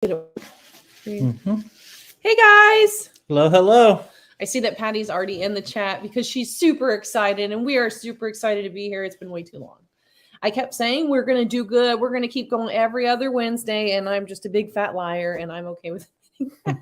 Mm-hmm. Hey guys. Hello. I see that Patty's already in the chat because she's super excited and we are super excited to be here. It's been way too long. I kept saying we're going to do good. We're going to keep going every other Wednesday, and I'm just a big fat liar, and I'm okay with that.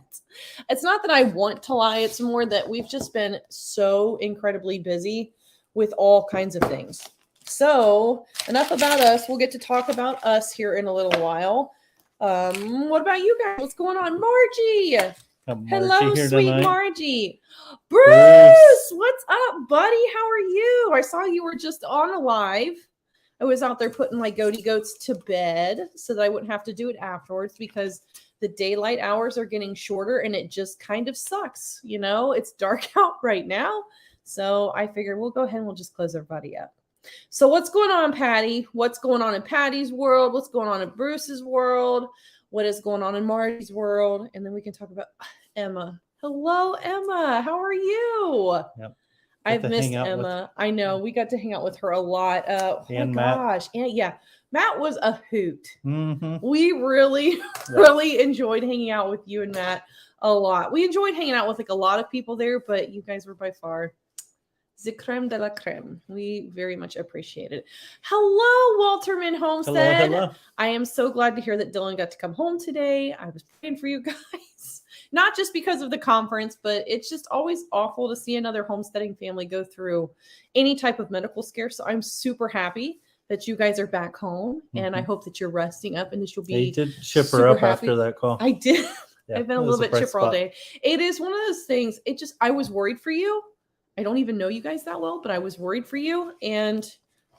It's not that I want to lie. It's more that we've just been so incredibly busy with all kinds of things. So enough about us. We'll get to talk about us here in a little while. What about you guys? What's going on? Margie. Hello, sweet tonight. Margie. Bruce, what's up, buddy? How are you? I saw you were just on a live. I was out there putting my goaty goats to bed so that I wouldn't have to do it afterwards because the daylight hours are getting shorter and it just kind of sucks. You know, it's dark out right now. So I figured we'll go ahead and we'll just close everybody up. So what's going on, Patty? What's going on in Patty's world? What's going on in Bruce's world? What is going on in Marty's world? And then we can talk about Emma. Hello, Emma. How are you? Yep. I've missed Emma. I know. We got to hang out with her a lot. Oh my gosh. And yeah, Matt was a hoot. Mm-hmm. We really enjoyed hanging out with you and Matt a lot. We enjoyed hanging out with like a lot of people there, but you guys were by far the creme de la creme. We very much appreciate it. Hello, Walterman Homestead. Hello. I am so glad to hear that Dylan got to come home today. I was praying for you guys. Not just because of the conference, but it's just always awful to see another homesteading family go through any type of medical scare. So I'm super happy that you guys are back home. Mm-hmm. And I hope that you're resting up and that you'll be. He did ship her up happy. After that call. I did. Yeah, I've been a little bit chipper all day. It is one of those things. I was worried for you. I don't even know you guys that well, but I was worried for you. And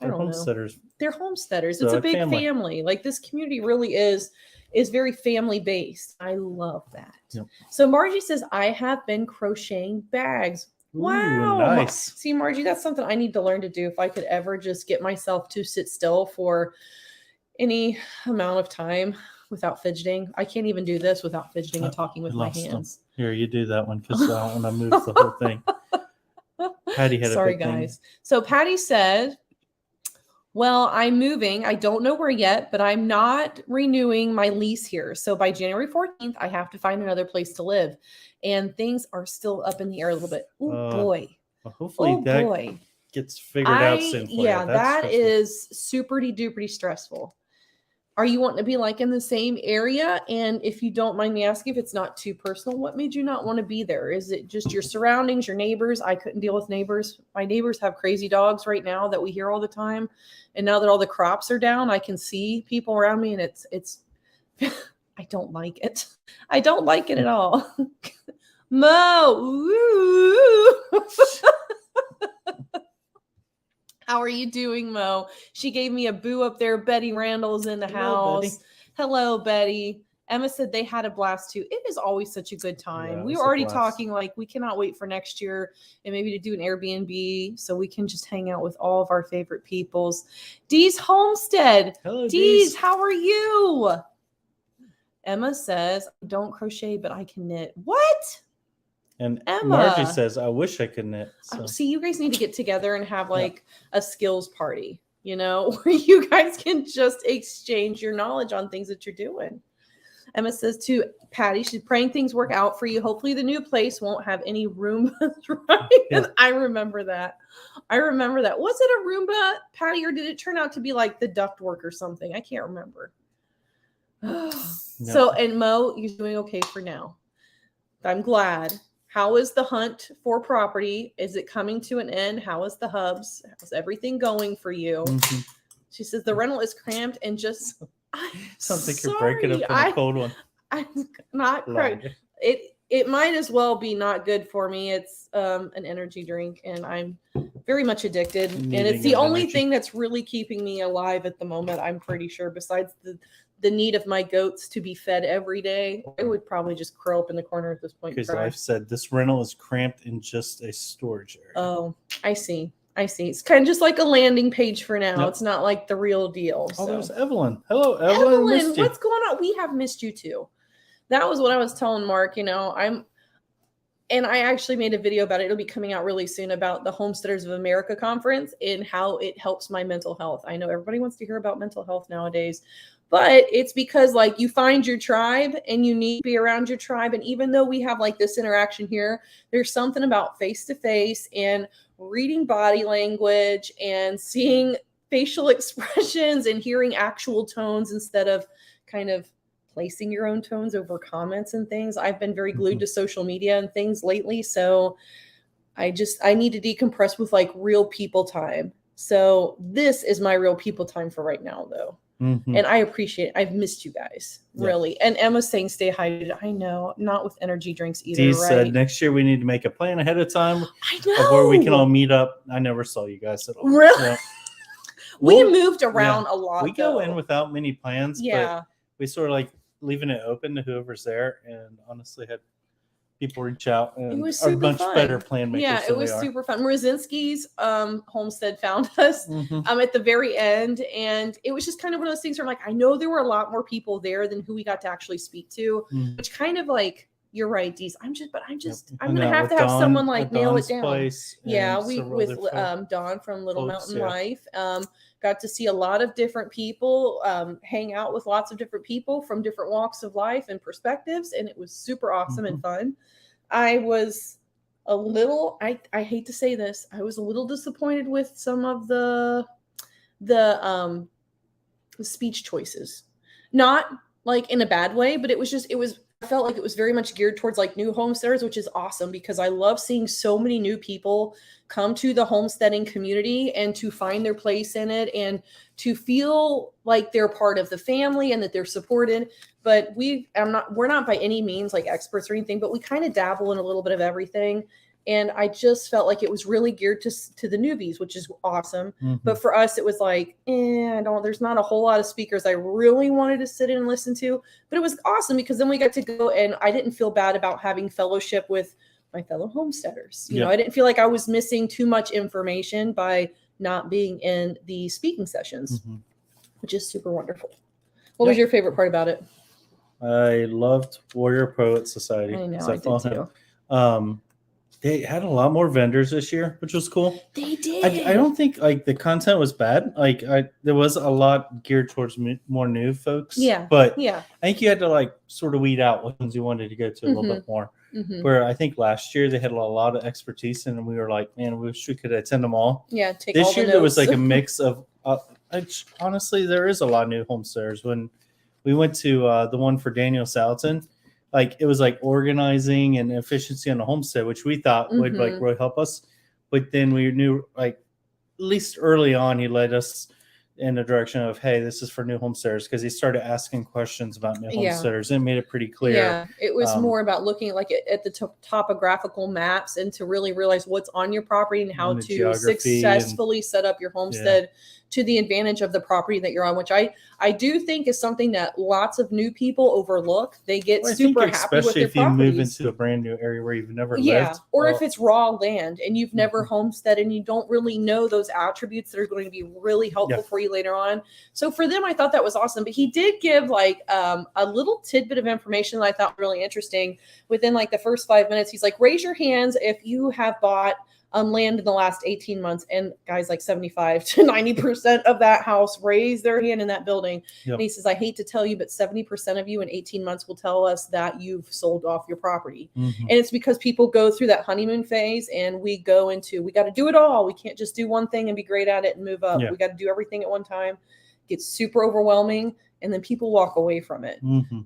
They're homesteaders. They're homesteaders. It's a big family. Like this community really is very family based. I love that. Yep. So Margie says, I have been crocheting bags. Wow. Ooh, nice. See, Margie, that's something I need to learn to do. If I could ever just get myself to sit still for any amount of time without fidgeting. I can't even do this without fidgeting and talking with my hands. Them. Here, you do that one because I don't want to move the whole thing. Patty had Sorry, guys. Thing. So Patty said, well, I'm moving. I don't know where yet, but I'm not renewing my lease here. So by January 14th, I have to find another place to live. And things are still up in the air a little bit. Oh, boy. Well, hopefully that gets figured out soon for you. That is super-duper stressful. Are you wanting to be like in the same area? And if you don't mind me asking, if it's not too personal, what made you not want to be there? Is it just your surroundings, your neighbors? I couldn't deal with neighbors. My neighbors have crazy dogs right now that we hear all the time. And now that all the crops are down, I can see people around me and it's, I don't like it. I don't like it at all. Mo, ooh. How are you doing, Mo? She gave me a boo up there. Betty Randall's in the house. Betty. Hello, Betty. Emma said they had a blast too. It is always such a good time. Yeah, we were already talking like we cannot wait for next year and maybe to do an Airbnb so we can just hang out with all of our favorite peoples. Dee's Homestead. Hello, Dee's. How are you? Emma says, I don't crochet, but I can knit. What? And Emma. Margie says, I wish I could knit. So. See, you guys need to get together and have like a skills party, you know, where you guys can just exchange your knowledge on things that you're doing. Emma says to Patty, she's praying things work out for you. Hopefully the new place won't have any Roombas, right? Yeah. And I remember that. Was it a Roomba, Patty, or did it turn out to be like the ductwork or something? I can't remember. No. So, and Mo, you're doing okay for now. I'm glad. How is the hunt for property? Is it coming to an end? How is the hubs? How's everything going for you? Mm-hmm. She says the rental is cramped and just. Sounds like you're breaking up in a cold one. I'm not correct. It might as well be not good for me. It's an energy drink, and I'm very much addicted. And it's the only thing that's really keeping me alive at the moment. I'm pretty sure. Besides the need of my goats to be fed every day, I would probably just curl up in the corner at this point. Because I've said this rental is cramped in just a storage area. Oh, I see. It's kind of just like a landing page for now. Yep. It's not like the real deal. Oh, there's Evelyn. Hello, Evelyn. What's going on? We have missed you too. That was what I was telling Mark. You know, and I actually made a video about it. It'll be coming out really soon about the Homesteaders of America conference and how it helps my mental health. I know everybody wants to hear about mental health nowadays, But it's because like you find your tribe and you need to be around your tribe. And even though we have like this interaction here, there's something about face to face and reading body language and seeing facial expressions and hearing actual tones instead of kind of placing your own tones over comments and things. I've been very glued to social media and things lately. So I need to decompress with like real people time. So this is my real people time for right now though. And I appreciate it. I've missed you guys, really. And Emma's saying stay hydrated. I know, not with energy drinks either. Dee said next year we need to make a plan ahead of time. I know. Of where we can all meet up. I never saw you guys at all. Really? So, we moved around a lot. We go in without many plans, but we sort of like leaving it open to whoever's there, and honestly had people reach out and are much better plan makers. Yeah, it was super fun. Mrozinski's homestead found us at the very end, and it was just kind of one of those things where I'm like, I know there were a lot more people there than who we got to actually speak to, which kind of like, you're right, Dees. I'm gonna have to have someone like nail it down. Yeah, we with Dawn from Little Mountain Life. Got to see a lot of different people, hang out with lots of different people from different walks of life and perspectives, and it was super awesome and fun. I was a little, I hate to say this, I was a little disappointed with some of the speech choices. Not like in a bad way, but I felt like it was very much geared towards like new homesteaders, which is awesome because I love seeing so many new people come to the homesteading community and to find their place in it and to feel like they're part of the family and that they're supported. But we're not by any means like experts or anything, but we kind of dabble in a little bit of everything. And I just felt like it was really geared to the newbies, which is awesome. But for us, it was like, there's not a whole lot of speakers I really wanted to sit in and listen to. But it was awesome because then we got to go and I didn't feel bad about having fellowship with my fellow homesteaders. You know, I didn't feel like I was missing too much information by not being in the speaking sessions, which is super wonderful. What was your favorite part about it? I loved Warrior Poet Society. I know, I did too. They had a lot more vendors this year, which was cool. They did. I don't think like the content was bad. Like there was a lot geared towards more new folks. Yeah. But I think you had to like sort of weed out what ones you wanted to go to a little bit more. Where I think last year they had a lot of expertise and we were like, man, we wish we could attend them all. Yeah. Take this all the year notes. there was like a mix of. Honestly, there is a lot of new homesteaders. When we went to the one for Daniel Salton. Like it was like organizing and efficiency on the homestead, which we thought would like really help us. But then we knew like at least early on, he led us in the direction of, hey, this is for new homesteaders because he started asking questions about new homesteaders and made it pretty clear. Yeah, it was more about looking like at the topographical maps and to really realize what's on your property and how to successfully set up your homestead to the advantage of the property that you're on, which I do think is something that lots of new people overlook. They get super happy with their properties. Especially if you move into a brand new area where you've never lived. Or if it's raw land and you've never homesteaded and you don't really know those attributes that are going to be really helpful for you later on. So for them, I thought that was awesome. But he did give like a little tidbit of information that I thought really interesting. Within like the first 5 minutes, he's like, raise your hands if you have bought land in the last 18 months, and guys, like 75 to 90% of that house raised their hand in that building. And he says, I hate to tell you, but 70% of you in 18 months will tell us that you've sold off your property. And it's because people go through that honeymoon phase and we got to do it all. We can't just do one thing and be great at it and move up. We got to do everything at one time. It gets super overwhelming. And then people walk away from it.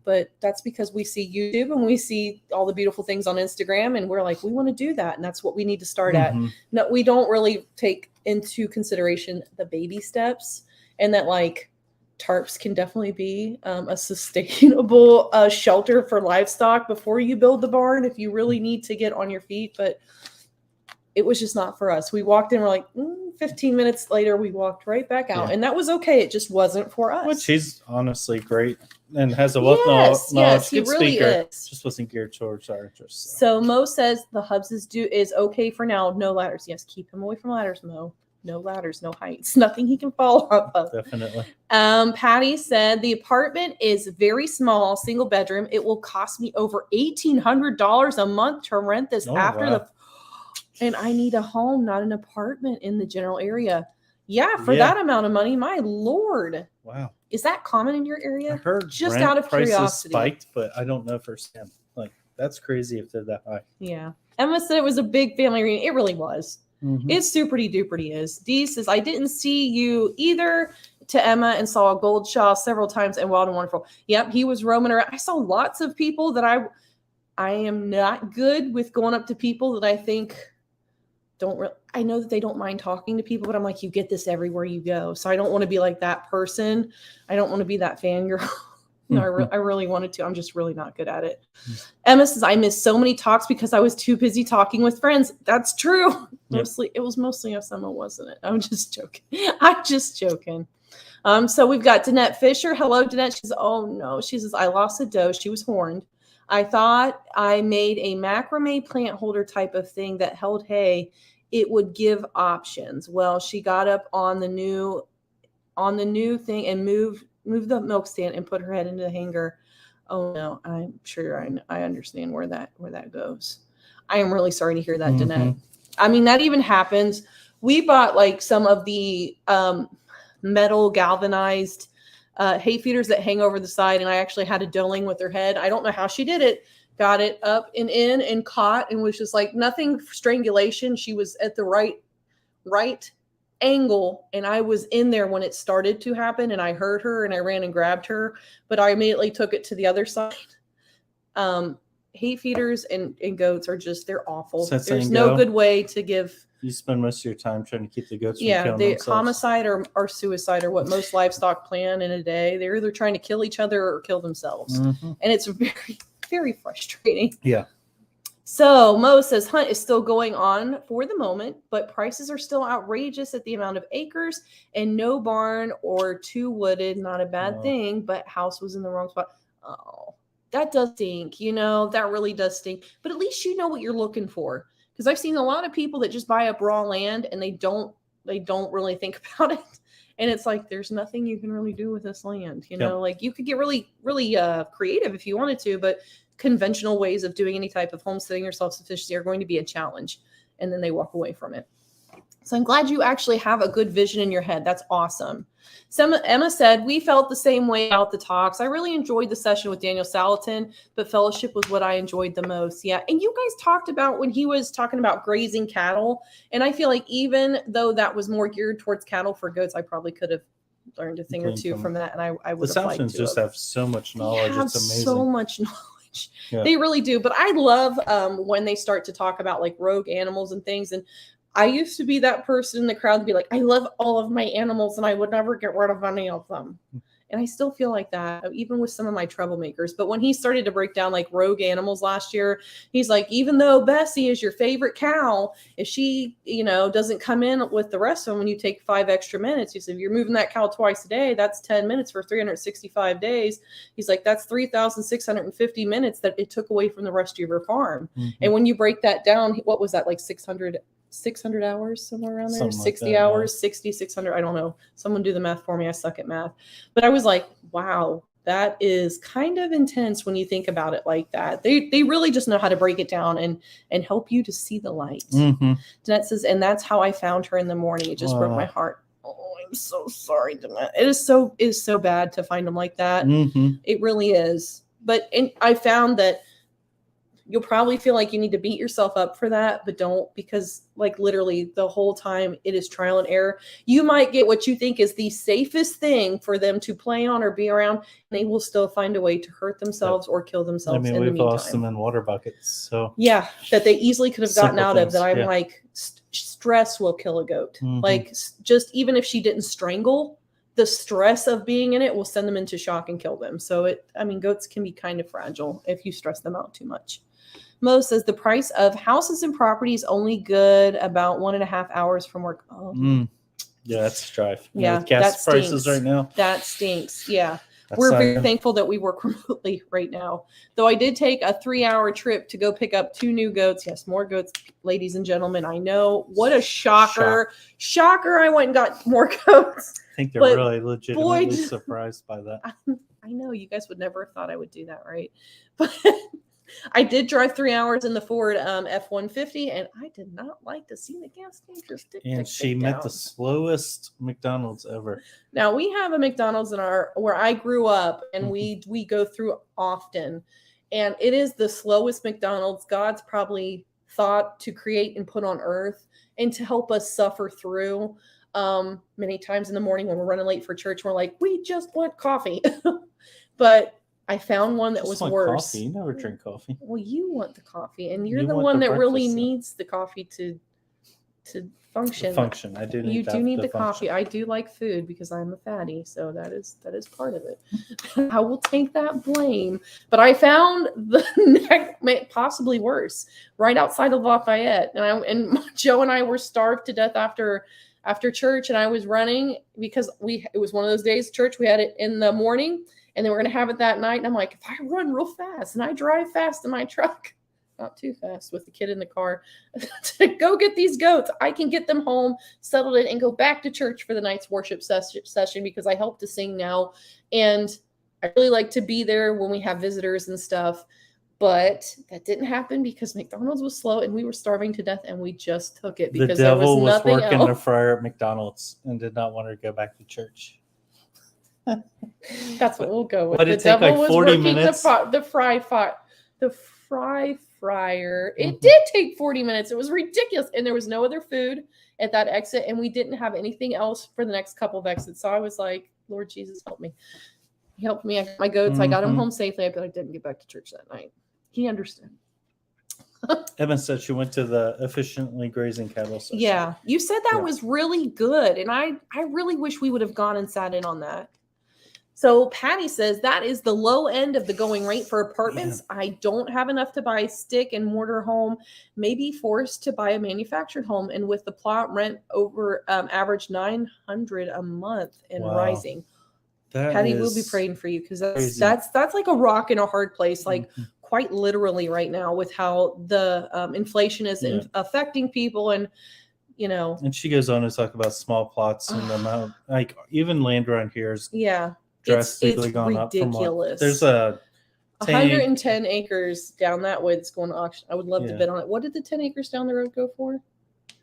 But that's because we see YouTube and we see all the beautiful things on Instagram and we're like, we want to do that. And that's what we need to start at. No, we don't really take into consideration the baby steps and that like tarps can definitely be a sustainable shelter for livestock before you build the barn if you really need to get on your feet. But it was just not for us. We walked in, we're like, 15 minutes later, we walked right back out. And that was okay. It just wasn't for us. Which he's honestly great and has a wealth of knowledge. Yes, he really is. Just wasn't geared towards our interests. So Mo says the hubs is okay for now. No ladders. Yes, keep him away from ladders, Mo. No ladders, no heights. Nothing he can fall off of. Definitely. Patty said the apartment is very small, single bedroom. It will cost me over $1,800 a month to rent this and I need a home, not an apartment in the general area. Yeah, for Yeah. that amount of money, my Lord. Wow. Is that common in your I area? heard Just rent out of prices curiosity. spiked, but I don't know firsthand. Like, that's crazy if they're that high. Yeah. Emma said it was a big family reunion. It really was. Mhm. It superty duperty is. Dee says, I didn't see you either, to Emma, and saw a gold shaw several times and Wild and Wonderful. Yep, he was roaming around. I saw lots of people that I am not good with going up to people that I think don't really, I know that they don't mind talking to people, but I'm like, you get this everywhere you go. So I don't want to be like that person. I don't want to be that fangirl. No, I really wanted to. I'm just really not good at it. Emma says, I missed so many talks because I was too busy talking with friends. That's true. Yep. It was mostly us, Emma, wasn't it? I'm just joking. I'm just joking. So we've got Danette Fisher. Hello, Danette. She says, oh no. She says, I lost a doe. She was horned. I thought I made a macrame plant holder type of thing that held hay. It would give options. Well, she got up on the new thing and moved the milk stand and put her head into the hanger. Oh no, I'm sure I understand where that goes. I am really sorry to hear that, Danette. I mean, that even happens. We bought like some of the metal galvanized hay feeders that hang over the side, and I actually had a doeling with her head. I don't know how she did it. Got it up and in and caught, and was just like nothing strangulation. She was at the right angle, and I was in there when it started to happen, and I heard her and I ran and grabbed her, but I immediately took it to the other side. Hay feeders and goats are just, they're awful. So There's no good way to give. You spend most of your time trying to keep the goats from Yeah, killing the themselves. homicide or suicide are what most livestock plan in a day. They're either trying to kill each other or kill themselves. And it's very, very frustrating. Yeah. So Mo says hunt is still going on for the moment, but prices are still outrageous at the amount of acres, and no barn or too wooded. Not a bad thing, but house was in the wrong spot. Oh, that does stink. That really does stink. But at least you know what you're looking for. Because I've seen a lot of people that just buy up raw land and they don't really think about it. And it's like, there's nothing you can really do with this land. Like you could get really, really creative if you wanted to, but conventional ways of doing any type of homesteading or self-sufficiency are going to be a challenge. And then they walk away from it. So I'm glad you actually have a good vision in your head. That's awesome. Emma said, we felt the same way about the talks. I really enjoyed the session with Daniel Salatin, but fellowship was what I enjoyed the most. Yeah. And you guys talked about when he was talking about grazing cattle. And I feel like even though that was more geared towards cattle, for goats, I probably could have learned a thing or two from that. And I would have liked to. The Salatins just have so much knowledge. It's amazing. So much knowledge. Yeah. They really do. But I love when they start to talk about like rogue animals and things. And I used to be that person in the crowd to be like, I love all of my animals and I would never get rid of any of them. And I still feel like that, even with some of my troublemakers. But when he started to break down like rogue animals last year, he's like, even though Bessie is your favorite cow, if she, doesn't come in with the rest of them when you take 5 extra minutes, he said, if you're moving that cow twice a day, that's 10 minutes for 365 days. He's like, that's 3,650 minutes that it took away from the rest of your farm. And when you break that down, what was that, like 600 hours, somewhere around there? Something 60 like that, hours, 60, 600. I don't know. Someone do the math for me. I suck at math. But I was like, wow, that is kind of intense when you think about it like that. They really just know how to break it down and help you to see the light. Danette says, and that's how I found her in the morning. It just broke my heart. Oh, I'm so sorry, Danette. It is so bad to find them like that. It really is. But I found that you'll probably feel like you need to beat yourself up for that, but don't, because like literally the whole time it is trial and error. You might get what you think is the safest thing for them to play on or be around, and they will still find a way to hurt themselves or kill themselves. I mean, we've lost them in water buckets. So yeah, that they easily could have gotten out of that. I'm like, stress will kill a goat. Like just even if she didn't strangle, the stress of being in it will send them into shock and kill them. So goats can be kind of fragile if you stress them out too much. Mo says the price of houses and properties only good about 1.5 hours from work. Yeah, that's a drive. Yeah, with gas prices right now. That stinks. Yeah. We're very thankful that we work remotely right now. Though I did take a 3-hour trip to go pick up 2 new goats. Yes, more goats, ladies and gentlemen. I know. What a shocker. Shocker. I went and got more goats. I think they're really legitimately surprised by that. I know. You guys would never have thought I would do that, right? But I did drive 3 hours in the Ford F-150, and I did not like to see the gas tank just tick, And tick, she tick met down. the slowest McDonald's ever. Now we have a McDonald's in where I grew up, and we go through often, and it is the slowest McDonald's God's probably thought to create and put on earth, and to help us suffer through. Many times in the morning when we're running late for church, we're like, we just want coffee, but I found one that Just was want worse. Coffee. You never drink coffee. Well, you want the coffee, and you're You the want one the that really breakfast, though. needs the coffee to function. Function. I do need You that do need to the function. coffee. I do like food because I'm a fatty, so that is part of it. I will take that blame. But I found the next, possibly worse, right outside of Lafayette, and Joe and I were starved to death after church, and I was running because it was one of those days church we had it in the morning, and then we're gonna have it that night. And I'm like, if I run real fast and I drive fast in my truck, not too fast with the kid in the car, to go get these goats, I can get them home, settled it, and go back to church for the night's worship session because I help to sing now, and I really like to be there when we have visitors and stuff. But that didn't happen because McDonald's was slow and we were starving to death, and we just took it because the devil there was nothing working else. the fryer at McDonald's and did not want her to go back to church. That's what we'll go with. But The it take devil like was 40 working minutes. the fry fryer. It did take 40 minutes. It was ridiculous, and there was no other food at that exit, and we didn't have anything else for the next couple of exits. So I was like, Lord Jesus, help me. He helped me. I got my goats. I got them home safely, but I didn't get back to church that night. He understood. Evan said she went to the efficiently grazing cattle session. Yeah, you said that was really good, and I really wish we would have gone and sat in on that. So Patty says that is the low end of the going rate for apartments. Yeah. I don't have enough to buy a stick and mortar home, maybe forced to buy a manufactured home, and with the plot rent over average $900 a month and rising. Patty will be praying for you because that's like a rock in a hard place, like quite literally right now with how the inflation is affecting people, and And she goes on to talk about small plots and the amount, like even land around here is drastically gone up from what there's a 110 acres down that way that's going to auction. I would love to bid on it. What did the 10 acres down the road go for?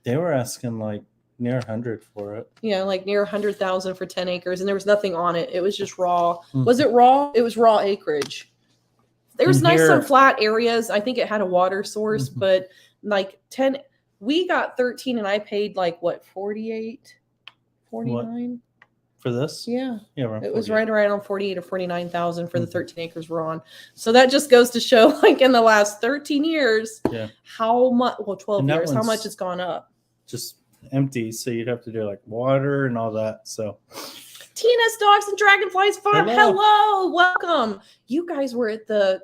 They were asking like near 100 for it. Yeah, like near 100,000 for 10 acres, and there was nothing on it. It was just raw. Was it raw? It was raw acreage. There was some flat areas. I think it had a water source, but like 10, we got 13, and I paid like what, 48, 49 what? For this? Yeah. Yeah, it was right around 48 or 49,000 for the 13 acres we're on. So that just goes to show, like in the last 13 years, how much? Well, 12 years, how much it's gone up. Just empty, so you'd have to do like water and all that. So TNS Dogs and Dragonflies Farm, hello, welcome. You guys were at the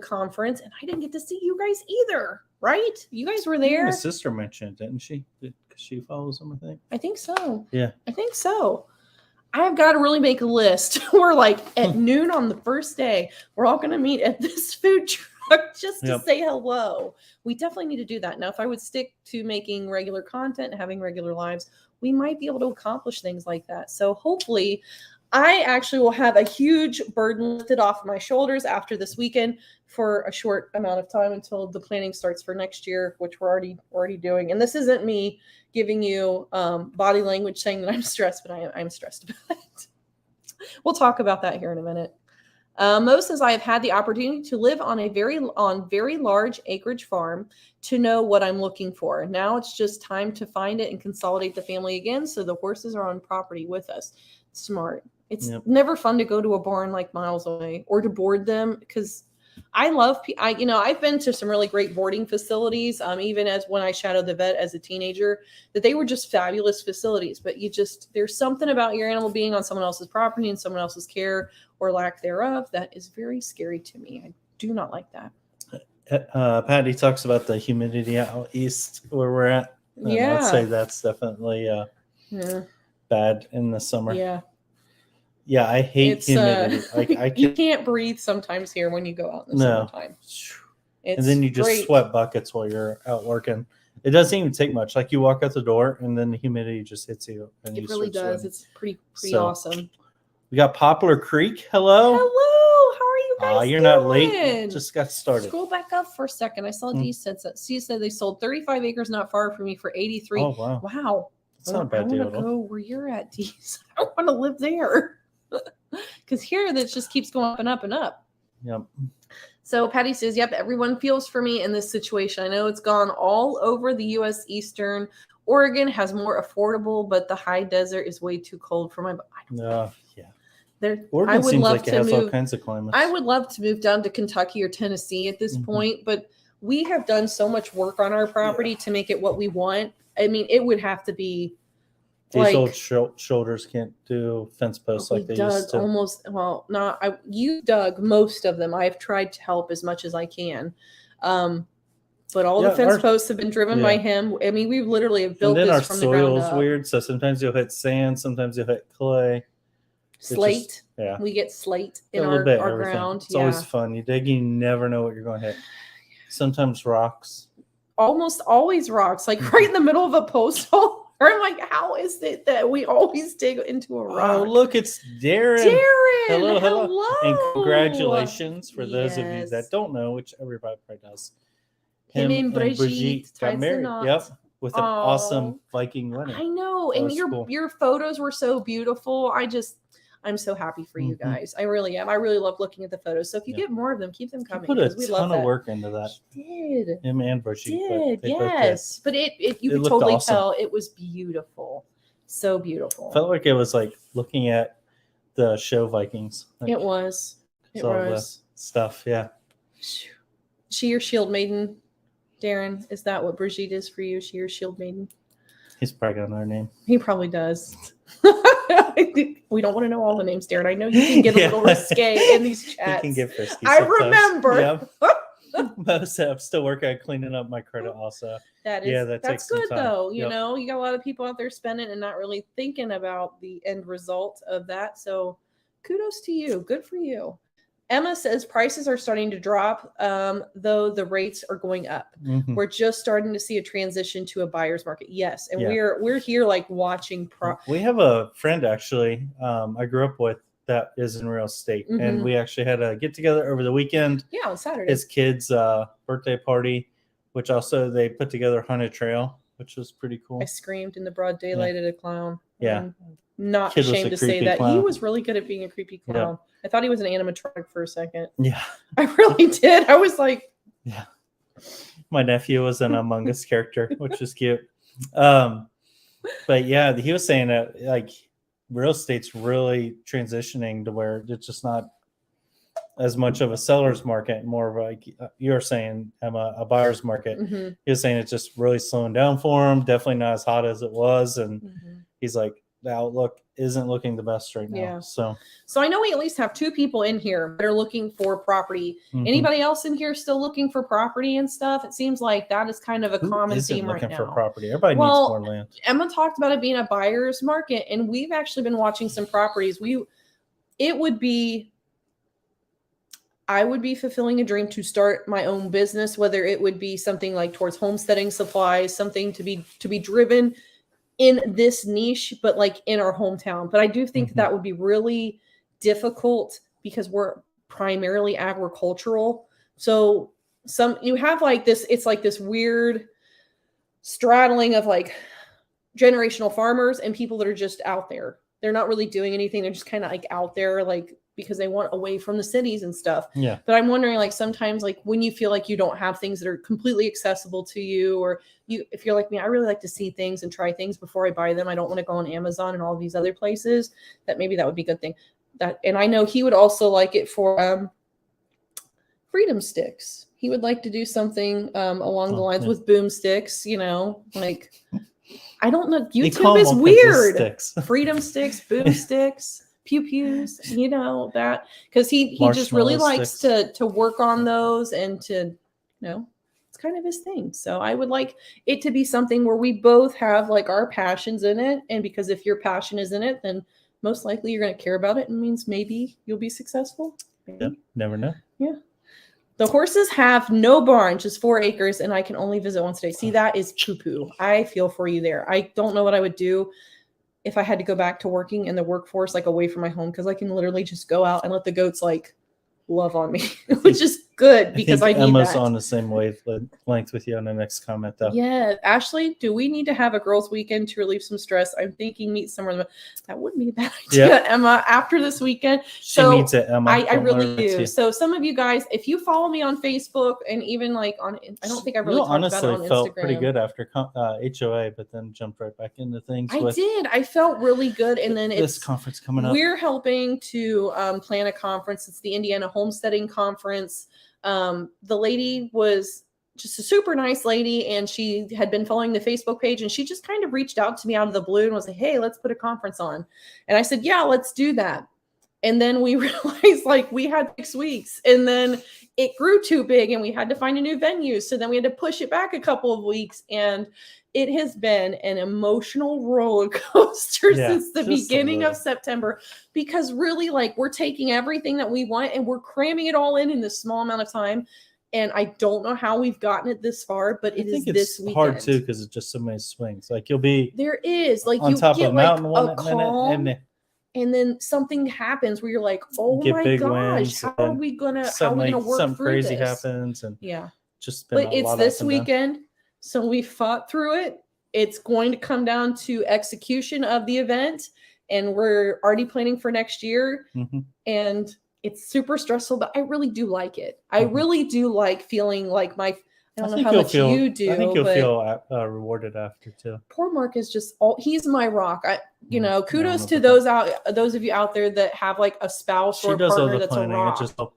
conference, and I didn't get to see you guys either, right? You guys were there. My sister mentioned it, didn't she? Because she follows them, I think. I think so. Yeah, I think so. I've got to really make a list. We're like at noon on the first day, we're all going to meet at this food truck just to say hello. We definitely need to do that. Now, if I would stick to making regular content and having regular lives, we might be able to accomplish things like that. So hopefully I actually will have a huge burden lifted off my shoulders after this weekend for a short amount of time until the planning starts for next year, which we're already doing. And this isn't me giving you body language saying that I'm stressed, but I'm stressed about it. We'll talk about that here in a minute. Mo says, I have had the opportunity to live on very large acreage farm to know what I'm looking for. Now it's just time to find it and consolidate the family again, so the horses are on property with us. Smart. It's never fun to go to a barn like miles away or to board them, because I love, I've been to some really great boarding facilities, even as when I shadowed the vet as a teenager, that they were just fabulous facilities. But there's something about your animal being on someone else's property and someone else's care or lack thereof that is very scary to me. I do not like that. Patty talks about the humidity out east where we're at. I'd say that's definitely bad in the summer. Yeah, I hate humidity. You can't breathe sometimes here when you go out in the summertime. And then you just sweat buckets while you're out working. It doesn't even take much. Like you walk out the door and then the humidity just hits you. And it really does. Sweating. It's pretty awesome. We got Poplar Creek. Hello. Hello. How are you you guys You're not late. doing? Just got started. Scroll back up for a second. I saw D said that. C said they sold 35 acres not far from me for 83. Oh, wow. Wow. That's not a bad deal I at want to all. go where you're at, D. I want to live there. Because here that just keeps going up and up and up. Yep. So Patty says, yep, everyone feels for me in this situation. I know it's gone all over the U.S. Eastern. Oregon has more affordable, but the high desert is way too cold for my body. Yeah. Oregon seems like it has all kinds of climates. I would love to move down to Kentucky or Tennessee at this point, but we have done so much work on our property to make it what we want. I mean, it would have to be these old shoulders can't do fence posts like they used to. You dug most of them. I've tried to help as much as I can. But all the fence posts have been driven by him. I mean, we literally have built this from the ground up. And then our soil is weird, so sometimes you'll hit sand, sometimes you'll hit clay. Slate. We get slate in our ground. It's always fun. You dig, you never know what you're going to hit. Sometimes rocks. Almost always rocks, like right in the middle of a post hole. I'm like, how is it that we always dig into a rock? Oh, look, it's Darren. Hello. And congratulations for those of you that don't know, which everybody probably does. Him and Brigitte got married. Yep. With an awesome Viking wedding. I know. And your photos were so beautiful. I'm so happy for you guys. I really am. I really love looking at the photos. So if you get more of them, keep them coming. Put a ton of work into that. She did. Him and Brigitte. Yes. But you could totally tell it was beautiful. So beautiful. Felt like it was like looking at the show Vikings. Like, it was. It was. Stuff, yeah. She your shield maiden, Darren? Is that what Brigitte is for you? She your shield maiden? He's probably got another name. He probably does. We don't want to know all the names, Darren. I know you can get a little risque in these chats. You can get frisky. I remember. Most I'm still working on cleaning up my credit also. That's good though. You know, you got a lot of people out there spending and not really thinking about the end result of that. So kudos to you. Good for you. Emma says prices are starting to drop, though the rates are going up. We're just starting to see a transition to a buyer's market. Yes, and we're here like watching. We have a friend actually I grew up with that is in real estate, and we actually had a get together over the weekend. Yeah, on Saturday. His kid's birthday party, which also they put together Haunted Trail, which was pretty cool. I screamed in the broad daylight at a clown. Yeah. Not ashamed to say that. He was really good at being a creepy clown. I thought he was an animatronic for a second. Yeah. I really did. I was like, yeah. My nephew was an Among Us character, which was cute. But yeah, he was saying that like real estate's really transitioning to where it's just not as much of a seller's market, more of like you're saying, Emma, a buyer's market. He was saying it's just really slowing down for him. Definitely not as hot as it was. And he's like, the outlook isn't looking the best right now. Yeah. So I know we at least have 2 people in here that are looking for property. Anybody else in here still looking for property and stuff? It seems like that is kind of a common theme right now. Looking for property. Everybody needs more land. Emma talked about it being a buyer's market, and we've actually been watching some properties. I would be fulfilling a dream to start my own business, whether it would be something like towards homesteading supplies, something to be driven in this niche, but like in our hometown. But I do think that would be really difficult because we're primarily agricultural. So you have like this, it's like this weird straddling of like generational farmers and people that are just out there. They're not really doing anything. They're just kind of like out there, like because they want away from the cities and stuff. Yeah. But I'm wondering, like, sometimes, like, when you feel like you don't have things that are completely accessible to you, or if you're like me, I really like to see things and try things before I buy them. I don't want to go on Amazon and all these other places. That maybe that would be a good thing. And I know he would also like it for freedom sticks. He would like to do something along the lines with boomsticks, you know, like, I don't know. YouTube is weird. Freedom sticks, boomsticks. Pew-pews, you know, that because he just really likes to work on those and to, you know, it's kind of his thing. So I would like it to be something where we both have like our passions in it. And because if your passion is in it, then most likely you're going to care about it. And means maybe you'll be successful. Maybe. Yep, never know. Yeah. The horses have no barn, just 4 acres, and I can only visit once a day. See, that is poo-poo. I feel for you there. I don't know what I would do if I had to go back to working in the workforce, like away from my home, because I can literally just go out and let the goats like love on me, which is good because I think need Emma's that. on the same wavelength with you on the next comment, though. Yeah, Ashley, do we need to have a girls' weekend to relieve some stress? I'm thinking meet somewhere. That wouldn't be a bad idea, Emma. After this weekend, She needs it, Emma. I really do. So some of you guys, if you follow me on Facebook and even like on, I don't think I really talked about it on Instagram. Felt pretty good after HOA, but then jumped right back into things. I did. I felt really good, and then this conference coming up. We're helping to plan a conference. It's the Indiana Homesteading Conference. The lady was just a super nice lady, and she had been following the Facebook page, and she just kind of reached out to me out of the blue and was like, hey, let's put a conference on. And I said, yeah, let's do that. And then we realized like we had 6 weeks, and then it grew too big and we had to find a new venue. So then we had to push it back a couple of weeks, and it has been an emotional roller coaster since the beginning of September, because really like we're taking everything that we want and we're cramming it all in this small amount of time. And I don't know how we've gotten it this far, but it is this weekend. Hard too, because it's just so many swings. Like you'll be there is like on you top get of like mountain one a call, and then something happens where you're like, oh my gosh, how are we gonna work something through crazy this? happens, and just been but it's this weekend. So we fought through it. It's going to come down to execution of the event, and we're already planning for next year. And it's super stressful, but I really do like it. I really do like feeling like I don't know how much you do. I think you'll feel rewarded after too. Poor Mark is just he's my rock. Kudos to those of you out there that have like a spouse or a partner that's a rock.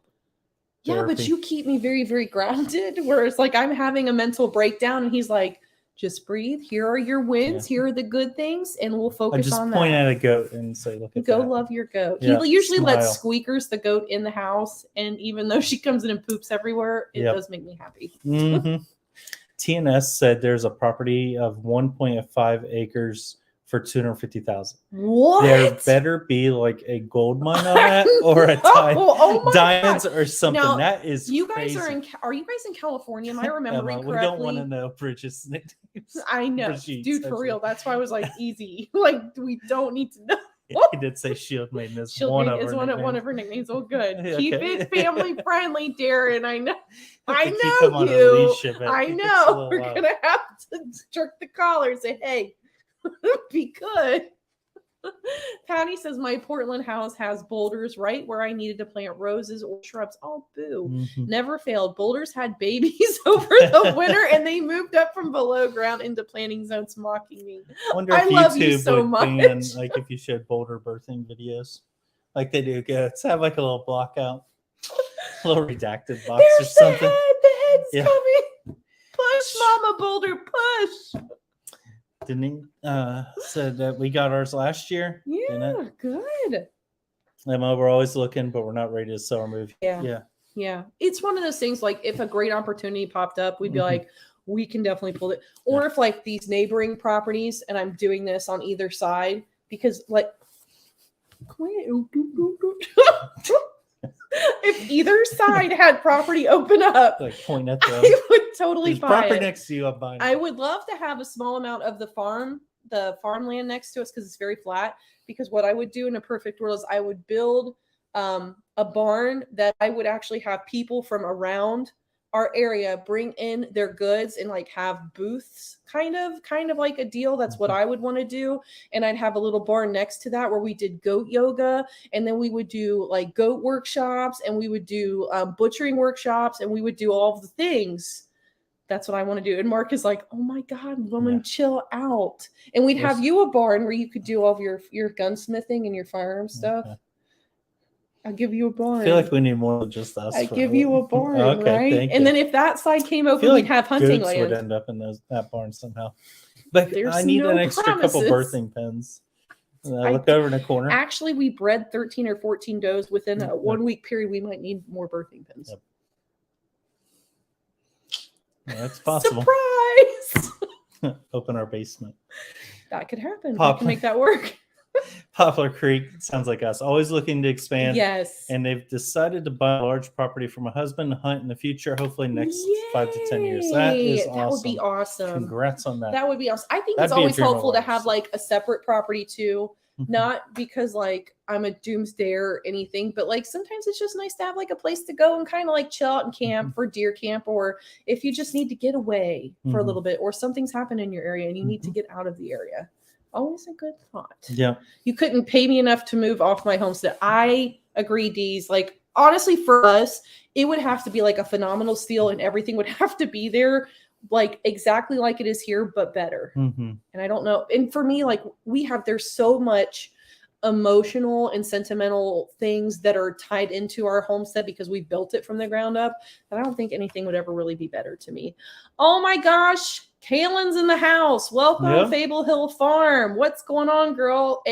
Yeah, but you keep me very, very grounded. Whereas like I'm having a mental breakdown, and he's like, just breathe. Here are your wins. Here are the good things, and we'll focus on that. Just point at a goat and say, look at that. Go love your goat. He usually lets Squeakers, the goat, in the house, and even though she comes in and poops everywhere, it does make me happy. TNS said there's a property of 1.5 acres for $250,000. What? There better be like a gold mine on that, or a diamonds or something. Now, that is you guys crazy. Are you guys in California? Am I remembering correctly? We don't want to know Bridget's nicknames. I know, dude, for real. That's why I was like, easy. Like we don't need to know. He did say Shield Maiden is one of her nicknames. Oh, good. Keep it family friendly, Darren. I know. I know you. I know. We're gonna have to jerk the collar and say, hey. Be good. Patty says my Portland house has boulders right where I needed to plant roses or shrubs. Oh, boo. Never failed. Boulders had babies over the winter, and they moved up from below ground into planting zones, mocking me. I love you so much. Like if you showed boulder birthing videos like they do, let's have like a little block out, a little redacted box or something. The head's coming. Push, Mama Boulder, push. Didn't said that we got ours last year. Yeah, good. Emma, we're always looking, but we're not ready to sell or move. Yeah. It's one of those things like if a great opportunity popped up, we'd be like, we can definitely pull it. Or if like these neighboring properties, and I'm doing this on either side, because like if either side had property open up, like point at them. I would totally buy property it. next to you, I'm buying. I would love to have a small amount of the farmland next to us because it's very flat. Because what I would do in a perfect world is I would build a barn that I would actually have people from around our area bring in their goods and like have booths, kind of like a deal. That's what I would want to do. And I'd have a little barn next to that where we did goat yoga, and then we would do like goat workshops, and we would do butchering workshops, and we would do all the things. That's what I want to do. And Mark is like, oh my God, woman, chill out. And we'd have you a barn where you could do all of your gunsmithing and your firearm stuff. I'll give you a barn. I feel like we need more than just us. I give you a barn, right? And then if that side came open, we'd have hunting land. Would end up in that barn somehow. But I need an extra couple birthing pens. Look over in the corner. Actually, we bred 13 or 14 does within a 1 week period. We might need more birthing pens. That's possible. Surprise! Open our basement. That could happen. We can make that work. Poplar Creek sounds like us, always looking to expand. Yes. And they've decided to buy a large property from a husband to hunt in the future, hopefully next 5 to 10 years. That is awesome. That would be awesome. Congrats on that. That would be awesome. I think it's always helpful to have like a separate property too. not because like I'm a doomsdayer or anything, but like sometimes it's just nice to have like a place to go and kind of like chill out and camp for deer camp, or if you just need to get away for a little bit, or something's happened in your area and you need to get out of the area. Always a good thought. Yeah. You couldn't pay me enough to move off my homestead. I agree, Dees. Like, honestly, for us, it would have to be like a phenomenal steal and everything would have to be there, like exactly like it is here, but better. And I don't know. And for me, like there's so much emotional and sentimental things that are tied into our homestead because we built it from the ground up that I don't think anything would ever really be better to me. Oh my gosh. Kaylin's in the house. Welcome, Fable Hill Farm. What's going on, girl?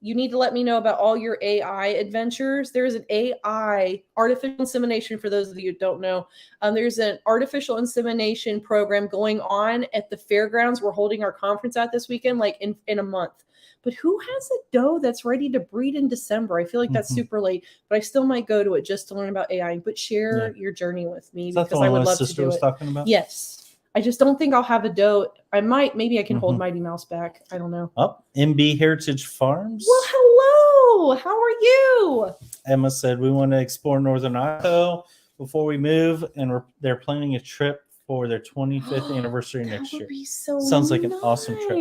You need to let me know about all your AI adventures. There's an AI, artificial insemination, for those of you who don't know. There's an artificial insemination program going on at the fairgrounds we're holding our conference at this weekend, like in a month. But who has a doe that's ready to breed in December? I feel like that's super late, but I still might go to it just to learn about AI. But share your journey with me because I would love to do it. Talking about? Yes. I just don't think I'll have a doe. Maybe I can hold Mighty Mouse back. I don't know. Oh, MB Heritage Farms. Well, hello. How are you? Emma said we want to explore Northern Idaho before we move, and they're planning a trip for their 25th anniversary next year. Be so Sounds like an awesome trip.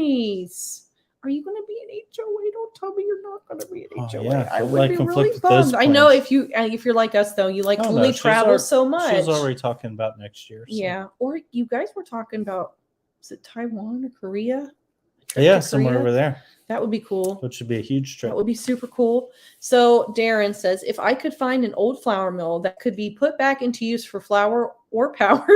Are you going to be an HOA? Don't tell me you're not going to be an HOA. Yeah. I would be really bummed. I know if you're like us though, you only travel so much. She's already talking about next year. So. Yeah. Or you guys were talking about, is it Taiwan or Korea? Yeah, somewhere over there. That would be cool. Which would be a huge trip. That would be super cool. So Darren says, if I could find an old flour mill that could be put back into use for flour power,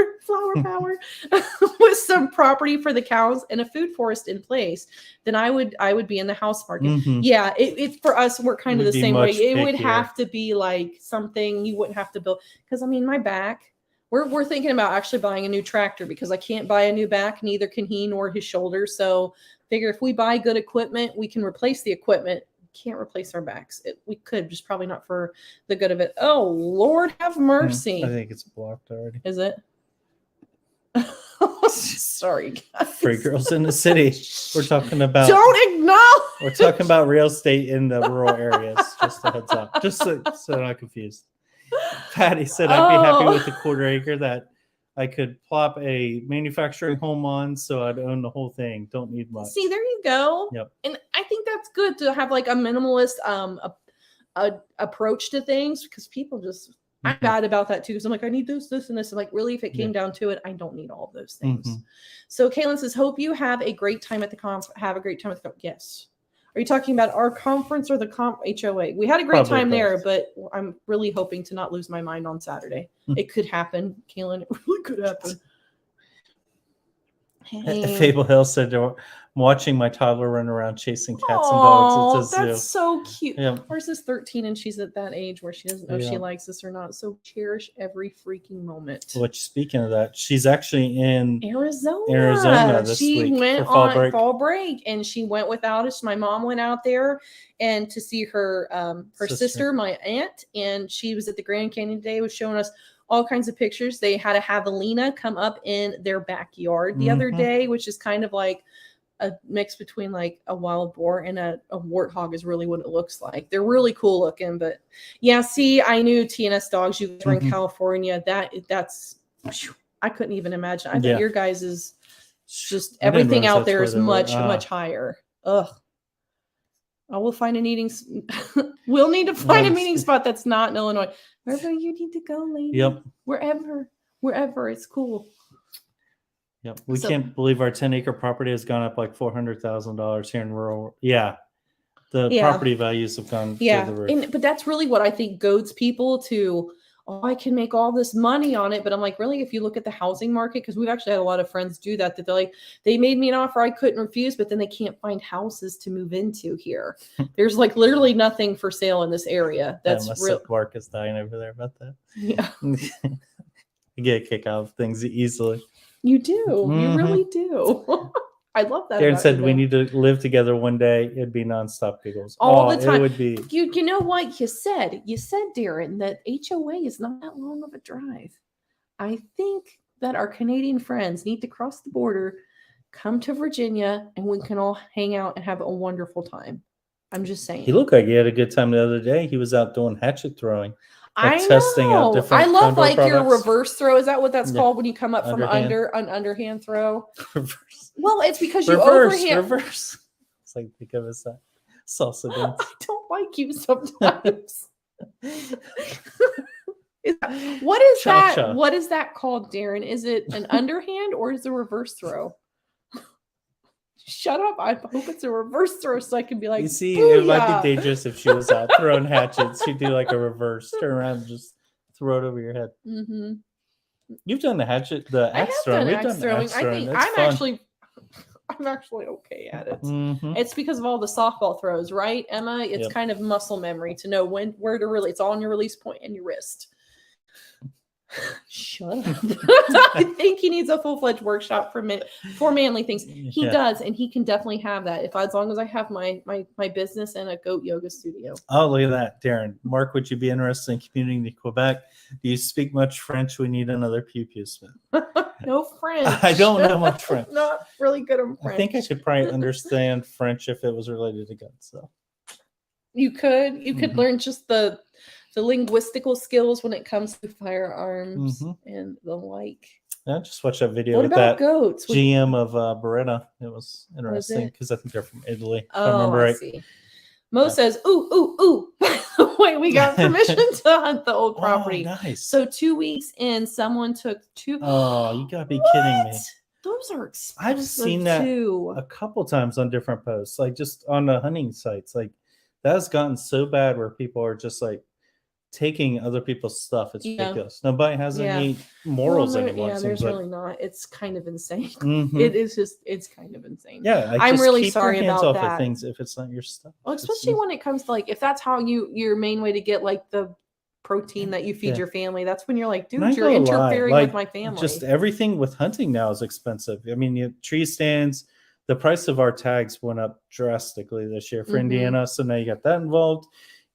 with some property for the cows and a food forest in place, then I would be in the house market. Yeah, it's for us, we're kind of the same way. It would have to be like something you wouldn't have to build. Because I mean, my back, we're thinking about actually buying a new tractor because I can't buy a new back, neither can he nor his shoulder. So figure if we buy good equipment, we can replace the equipment. We can't replace our backs. We could, just probably not for the good of it. Oh, Lord have mercy. I think it's blocked already. Is it? Sorry, guys. Free girls in the city. We're talking about. Don't acknowledge. We're talking about real estate in the rural areas. Just a heads up. Just so I'm not confused. Patty said I'd be happy with the 1/4 acre that I could plop a manufacturing home on, so I'd own the whole thing. Don't need much. See, there you go. Yep. And I think that's good to have like a minimalist approach to things, because people just, I'm bad about that too. Because I'm like, I need this, and this. And like, really, if it came down to it, I don't need all of those things. So Kaylin says, hope you have a great time at the conference. Have a great time at the Yes. Are you talking about our conference or the HOA? We had a great time there, but I'm really hoping to not lose my mind on Saturday. It could happen, Kaylin. It really could happen. Hey. Fable Hill said, I'm watching my toddler run around chasing cats and dogs. It's a that's zoo. so cute. Yeah. Ours is 13 and she's at that age where she doesn't know if she likes us or not. So cherish every freaking moment. Which, speaking of that, she's actually in Arizona this she week went for fall on break. fall break, and she went without us. My mom went out there and to see her sister, my aunt, and she was at the Grand Canyon today, was showing us all kinds of pictures. They had a javelina come up in their backyard the other day, which is kind of like a mix between like a wild boar and a warthog is really what it looks like. They're really cool looking, but yeah, see, I knew TNS dogs, you were in California. That's, I couldn't even imagine. I think your guys is just, everything out there is much higher. Ugh. Oh, we'll find a meeting. We'll need to find a meeting spot that's not in Illinois. Wherever you need to go, lady. Yep. Wherever. It's cool. Yep. We can't believe our 10-acre property has gone up like $400,000 here in rural. Yeah. The property values have gone through the roof. But that's really what I think goads people to, I can make all this money on it. But I'm like, really, if you look at the housing market, because we've actually had a lot of friends do that they're like, they made me an offer I couldn't refuse, but then they can't find houses to move into here. There's like literally nothing for sale in this area. That's real. Mark is dying over there about that. Yeah. You get a kick out of things easily. You do. You really do. I love that. Darren said we need to live together one day. It'd be nonstop giggles all the time. It would be. You know what you said? You said, Darren, that HOA is not that long of a drive. I think that our Canadian friends need to cross the border, come to Virginia, and we can all hang out and have a wonderful time. I'm just saying. He looked like he had a good time the other day. He was out doing hatchet throwing. I testing out know. different I love condor like your products. reverse throw. Is that what that's Yeah. called when you come up from Underhand. an underhand throw? Reverse. Well, it's because you overhand. Reverse. It's like, think of it as that salsa dance. I don't like you sometimes. What is that? Cha-cha. What is that called, Darren? Is it an underhand or is it a reverse throw? Shut up. I hope it's a reverse throw so I can be like, You see, Booyah! it might be dangerous if she was out throwing hatchets. She'd do like a reverse, turn around and just throw it over your head. Mm-hmm. You've done the hatchet, the I axe have throwing. done We've axe done throwing. axe I throwing. think That's fun. I'm actually okay at it. Mhm. It's because of all the softball throws, right, Emma? It's Yep. kind of muscle memory to know where to release. It's all on your release point and your wrist. Shut up. I think he needs a full-fledged workshop for manly things. He Yeah. does, and he can definitely have that as long as I have my business and a goat yoga studio. Oh, look at that, Darren. Mark, would you be interested in commuting to Quebec? Do you speak much French? We need another pew Smith. No French. I don't know much French. Not really good on French. I think I could probably understand French if it was related to guns. So you could Mhm. learn just the linguistical skills when it comes to firearms and the like. I just watched that video What with about that goats? GM of Beretta. It was interesting it? because I think they're from Italy. If I Oh, remember I right. see. Mo says, ooh. By the way, we got permission to hunt the old property. Oh, nice. So 2 weeks in, someone took 2. Oh, you gotta be kidding me. Those are expensive. I've seen that too. a couple times on different posts, like just on the hunting sites. Like that has gotten so bad where people are just like taking other people's stuff. It's ridiculous. Nobody has any morals anymore. Yeah, there's really not. It's kind of insane. Mhm. It's kind of insane. Yeah, like, I'm just really keep sorry your hands about off that. of things if it's not your stuff. Well, especially when it comes to like if that's how your main way to get like the protein that you feed your family, that's when you're like, dude, you're interfering with my family. Just everything with hunting now is expensive. I mean, you have tree stands. The price of our tags went up drastically this year for Indiana, so now you got that involved.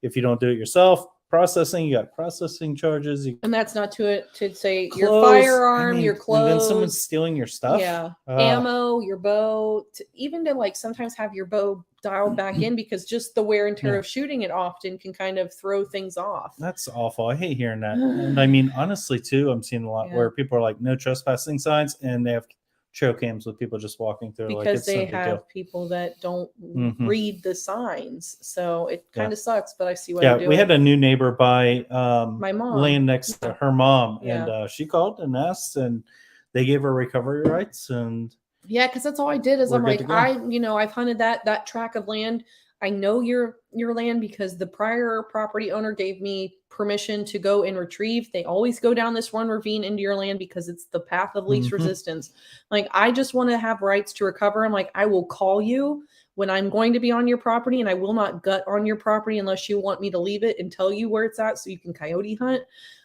If you don't do it yourself, processing, you got processing charges. And that's not to say clothes, your firearm, your clothes. And then someone's stealing your stuff. Yeah. Ammo, your bow, even to like sometimes have your bow dialed back in because just the wear and tear of shooting it often can kind of throw things off. That's awful. I hate hearing that. And I mean, honestly, too, I'm seeing a lot where people are like no trespassing signs and they have trail cams with people just walking through because like it's they no have people that don't read the signs, so it kind of sucks. But I see what you're doing. We had a new neighbor buy my mom land next to her mom, and she called and asked, and they gave her recovery rights. And because that's all I did is I'm like I've hunted that tract of land. I know your land because the prior property owner gave me permission to go and retrieve. They always go down this one ravine into your land because it's the path of least resistance. Like, I just want to have rights to recover. I'm like, I will call you when I'm going to be on your property, and I will not gut on your property unless you want me to leave it and tell you where it's at so you can coyote hunt.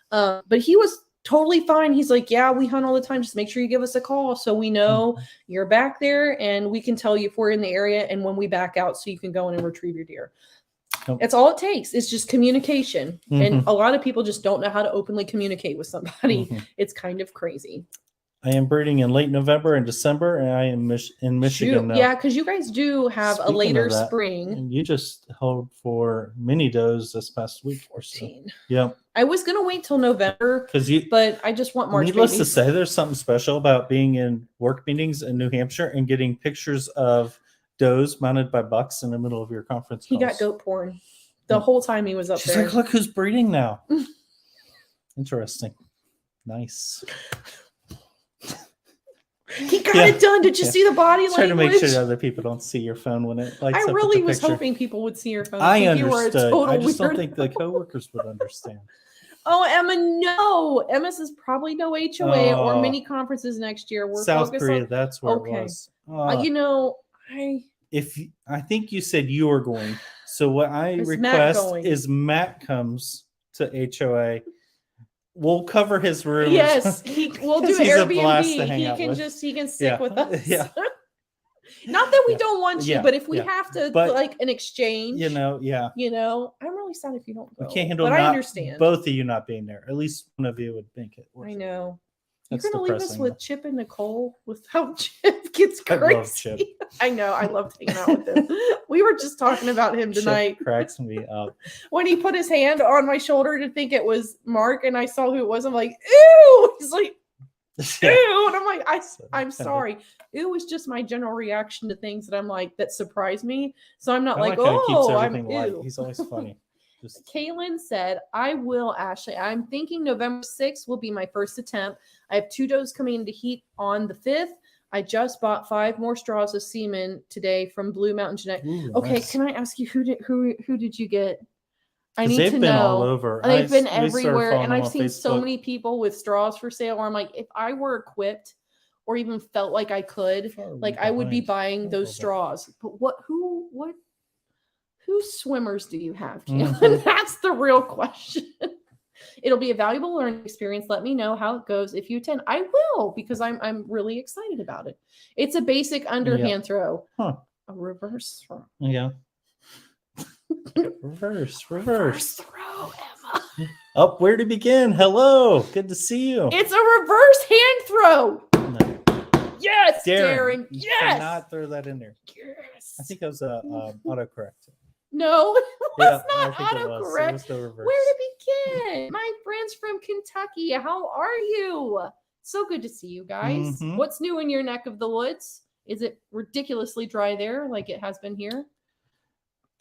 But he was totally fine. He's like, yeah, we hunt all the time. Just make sure you give us a call so we know you're back there, and we can tell you if we're in the area and when we back out so you can go in and retrieve your deer. It's all it takes. It's just communication. And a lot of people just don't know how to openly communicate with somebody. It's kind of crazy. I am breeding in late November and December, and I am in Michigan now. Yeah, because you guys do have a later spring. And you just held for mini does this past week. 14. So. Yeah. I was going to wait till November, but I just want March Needless babies. to say, there's something special about being in work meetings in New Hampshire and getting pictures of does mounted by bucks in the middle of your conference calls. He got goat porn the whole time he was up there. She's like, look who's breeding now. Interesting. Nice. He got it done. Did you see the body language? Try to make sure that other people don't see your phone when it lights up. I really was hoping people would see your phone. I understood. I just don't think the coworkers would understand. Oh, Emma, no. Emma says probably no HOA or mini conferences next year. We're South Korea, that's where it was. I think you said you were going. So what I request is Matt comes to HOA. We'll cover his room. Yes, we'll do Airbnb. He can stick with us. Yeah. Not that we don't want you, but if we have to like an exchange, I'm really sad if you don't go. We can't handle. But I understand both of you not being there. At least one of you would think it. I know. You're That's gonna leave us depressing, with though. Chip and Nicole with how Chip gets I crazy. love Chip. I know. I loved hanging out with him. We were just talking about him tonight. Chip cracks me up. When he put his hand on my shoulder to think it was Mark, and I saw who it was, I'm like, ew. He's like, Yeah. ew. And I'm like, I'm kinda- sorry. It was just my general reaction to things that I'm like, that surprised me. So I'm not I like, like how he keeps oh, I'm everything light. ew. He's always funny. Just Kaylin said, I will, Ashley. I'm thinking November 6th will be my first attempt. I have 2 does coming into heat on the 5th. I just bought 5 more straws of semen today from Blue Mountain Genetic. ooh, Okay, nice. can I ask you who did you get? I 'Cause need they've to been know. all over. They've been We started everywhere, following and them I've on seen so Facebook. many people with straws for sale. Where I'm like, if I were equipped, or even felt like I could, Far like I would be behind. buying A those little bit. straws. But whose swimmers do you have, Kaylin? Mhm. That's the real question. It'll be a valuable learning experience. Let me know how it goes if you attend. I will, because I'm really excited about it. It's a basic underhand throw. Huh. A reverse throw. Yeah. Reverse. Throw, Emma. Up where to begin? Hello. Good to see you. It's a reverse hand throw. No. Yes, Darren. You Yes. cannot throw that in there. Yes. I think that was a autocorrect. No, it was not I think it was. It autocorrect. was the reverse. Where to begin? My friends from Kentucky, how are you? So good to see you guys. Mhm. What's new in your neck of the woods? Is it ridiculously dry there like it has been here?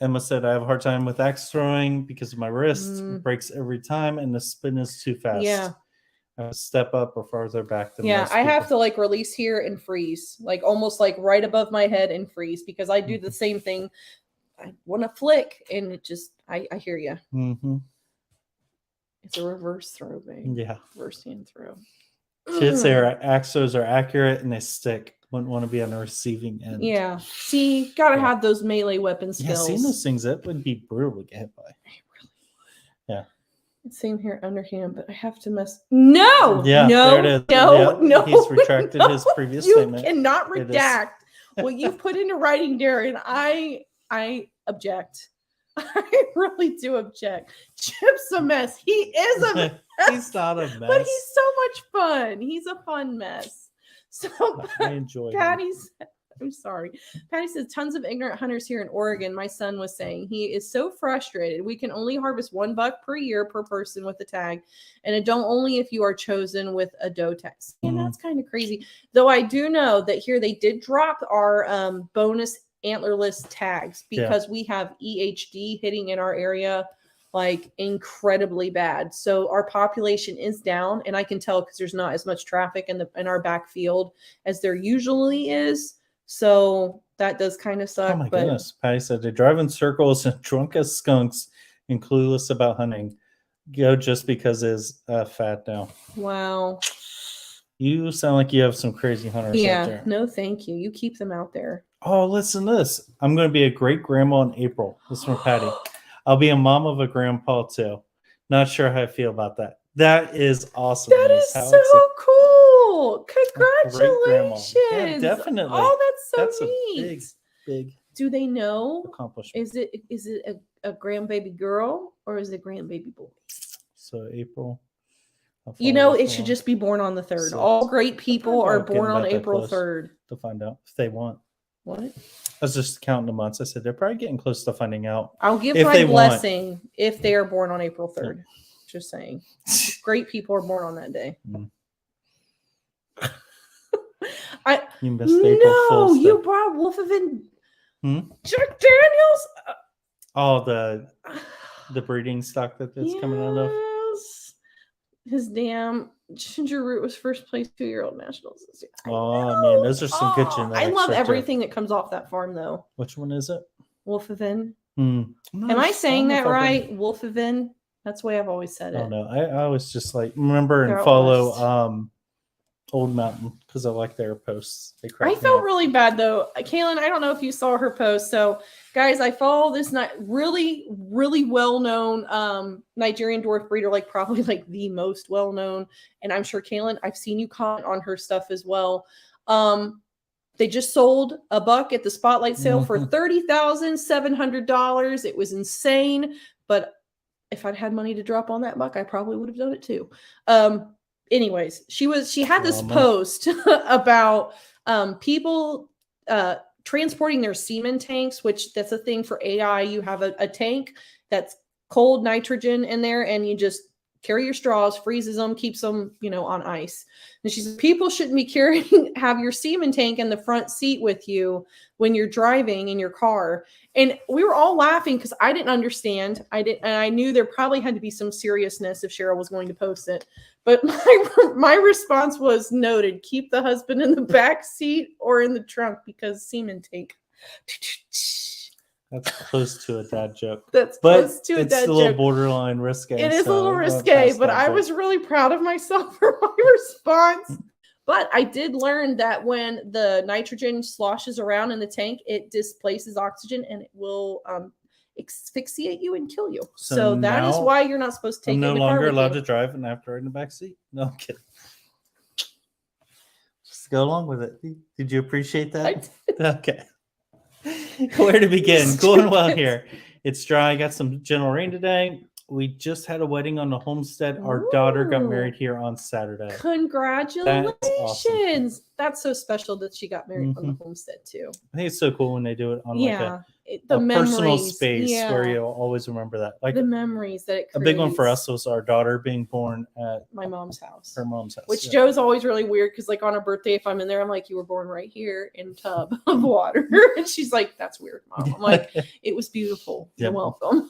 Emma said, I have a hard time with axe throwing because of my wrist. Mm. It breaks every time, and the spin is too fast. Yeah. I have to step up or farther back than Yeah, most I have people. to like release here and freeze, like almost like right above my head and freeze, because I do the same thing. I want to flick, and it just, I hear you. Mm-hmm. It's a reverse throw, babe. Yeah. Reverse hand throw. Kids say our axe throws are accurate and they stick. Wouldn't want to be on the receiving end. Yeah. See, gotta Yeah. have those melee weapon Yeah, skills. seeing those things, that would be brutal to get hit by. Yeah. Same here, underhand, but I have to mess. No, Yeah, no, there it is. no, Yeah, no. he's retracted no. his previous You statement. cannot It is. redact what you've put into writing, Darren. I object. I really do object. Chip's a mess. He is a mess. He's not a mess. But he's so much fun. He's a fun mess. So I enjoy him. Patty said, I'm sorry. Patty says tons of ignorant hunters here in Oregon. My son was saying he is so frustrated. We can only harvest $1 per year per person with a tag, and it don't only if you are chosen with a doe tag. And that's kind of crazy. Though I do know that here they did drop our bonus antlerless tags because we have EHD hitting in our area like incredibly bad. So our population is down, and I can tell because there's not as much traffic in our backfield as there usually is. So that does kind of suck. Oh my but goodness. Patty said they drive in circles and drunk as skunks and clueless about hunting. Go just because it's fat now. Wow. You sound like you have some crazy hunters out there. No, thank you. You keep them out there. Oh, listen to this. I'm going to be a great grandma in April. This is from Patty. I'll be a mom of a grandpa too. Not sure how I feel about that. That is awesome. That is so cool. Congratulations. Yeah, definitely. Oh, that's a neat. big Do they know? accomplishment. Is it a grandbaby girl or is it grandbaby boy? So April. You know, it should just be born on the 3rd. So all great people are born on about that April close 3rd. to find out if they want. What? I was just counting the months. I said they're probably getting close to finding out. I'll give if my they blessing if they are born on April 3rd. Just saying. Great people are born on that day. Mm. You missed April Fool's you Day. brought Wolfovin Hmm? Jack Daniels. Oh, the breeding stock that's coming out of. His damn ginger root was first place 2-year-old nationals this year. Oh man, those are some good genetics. I love right everything that comes off that farm though. Which one is it? Wolfovin. Am I saying that right? Wolfovin. That's the way I've always said it. Oh no, I always just like remember They're and out follow west. Old Mountain because I like their posts. They I felt really bad though. Kaylin, I don't know if you saw her post. So guys, I follow this really, really well-known Nigerian dwarf breeder, like probably like the most well-known. And I'm sure Kaylin, I've seen you comment on her stuff as well. They just sold a buck at the spotlight sale for $30,700. It was insane. But if I'd had money to drop on that buck, I probably would have done it too. anyways, she had this Drama. post about people transporting their semen tanks, which that's a thing for AI. You have a tank that's cold nitrogen in there, and you just carry your straws, freezes them, keeps them, on ice. And she says people shouldn't be have your semen tank in the front seat with you when you're driving in your car. And we were all laughing because I didn't understand. And I knew there probably had to be some seriousness if Cheryl was going to post it. But my response was noted. Keep the husband in the back seat or in the trunk because semen tank. That's close to a dad joke. That's but close to a it's dad a little joke. borderline risque. It is a little risque, but I was really proud of myself for my response. But I did learn that when the nitrogen sloshes around in the tank, it displaces oxygen and it will asphyxiate you and kill you. So that is why you're not supposed to take I'm it no in the car longer with allowed you. to drive and I have to ride in the back seat. No, I'm kidding. Just go along with it. Did you appreciate that? Okay. Where to begin? Going well here. It's dry. Got some gentle rain today. We just had a wedding on the homestead. Our daughter got married here on Saturday. Congratulations. That's awesome. That's so special that she got married on the homestead too. I think it's so cool when they do it on the a personal space where you'll always remember that. Like the memories that it creates. A big one for us was our daughter being born at my mom's house. Her mom's house. Which Joe's always really weird because like on her birthday, if I'm in there, I'm like, you were born right here in a tub of water. And she's like, that's weird, Mom. I'm like, it was beautiful. You're welcome.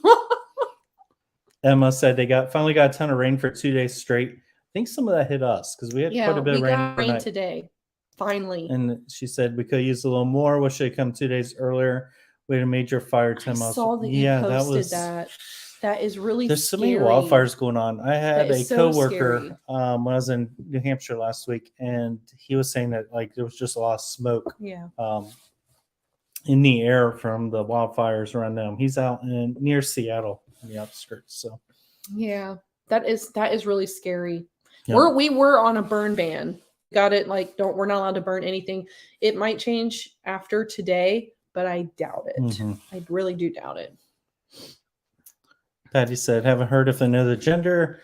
Emma said they finally got a ton of rain for 2 days straight. I think some of that hit us because we had quite a bit of rain today. Finally. And she said we could use a little more. Wish they'd come 2 days earlier. We had a major fire 10 miles. I saw that you posted that. That is really There's so many wildfires going on. I had a coworker when I was in New Hampshire last week, and he was saying that like there was just a lot of smoke in the air from the wildfires around them. He's out near Seattle in the outskirts. So that is really scary. Yeah. We were on a burn ban. Got it. Like we're not allowed to burn anything. It might change after today, but I doubt it. Mm-hmm. I really do doubt it. Patty said, haven't heard if they know the gender.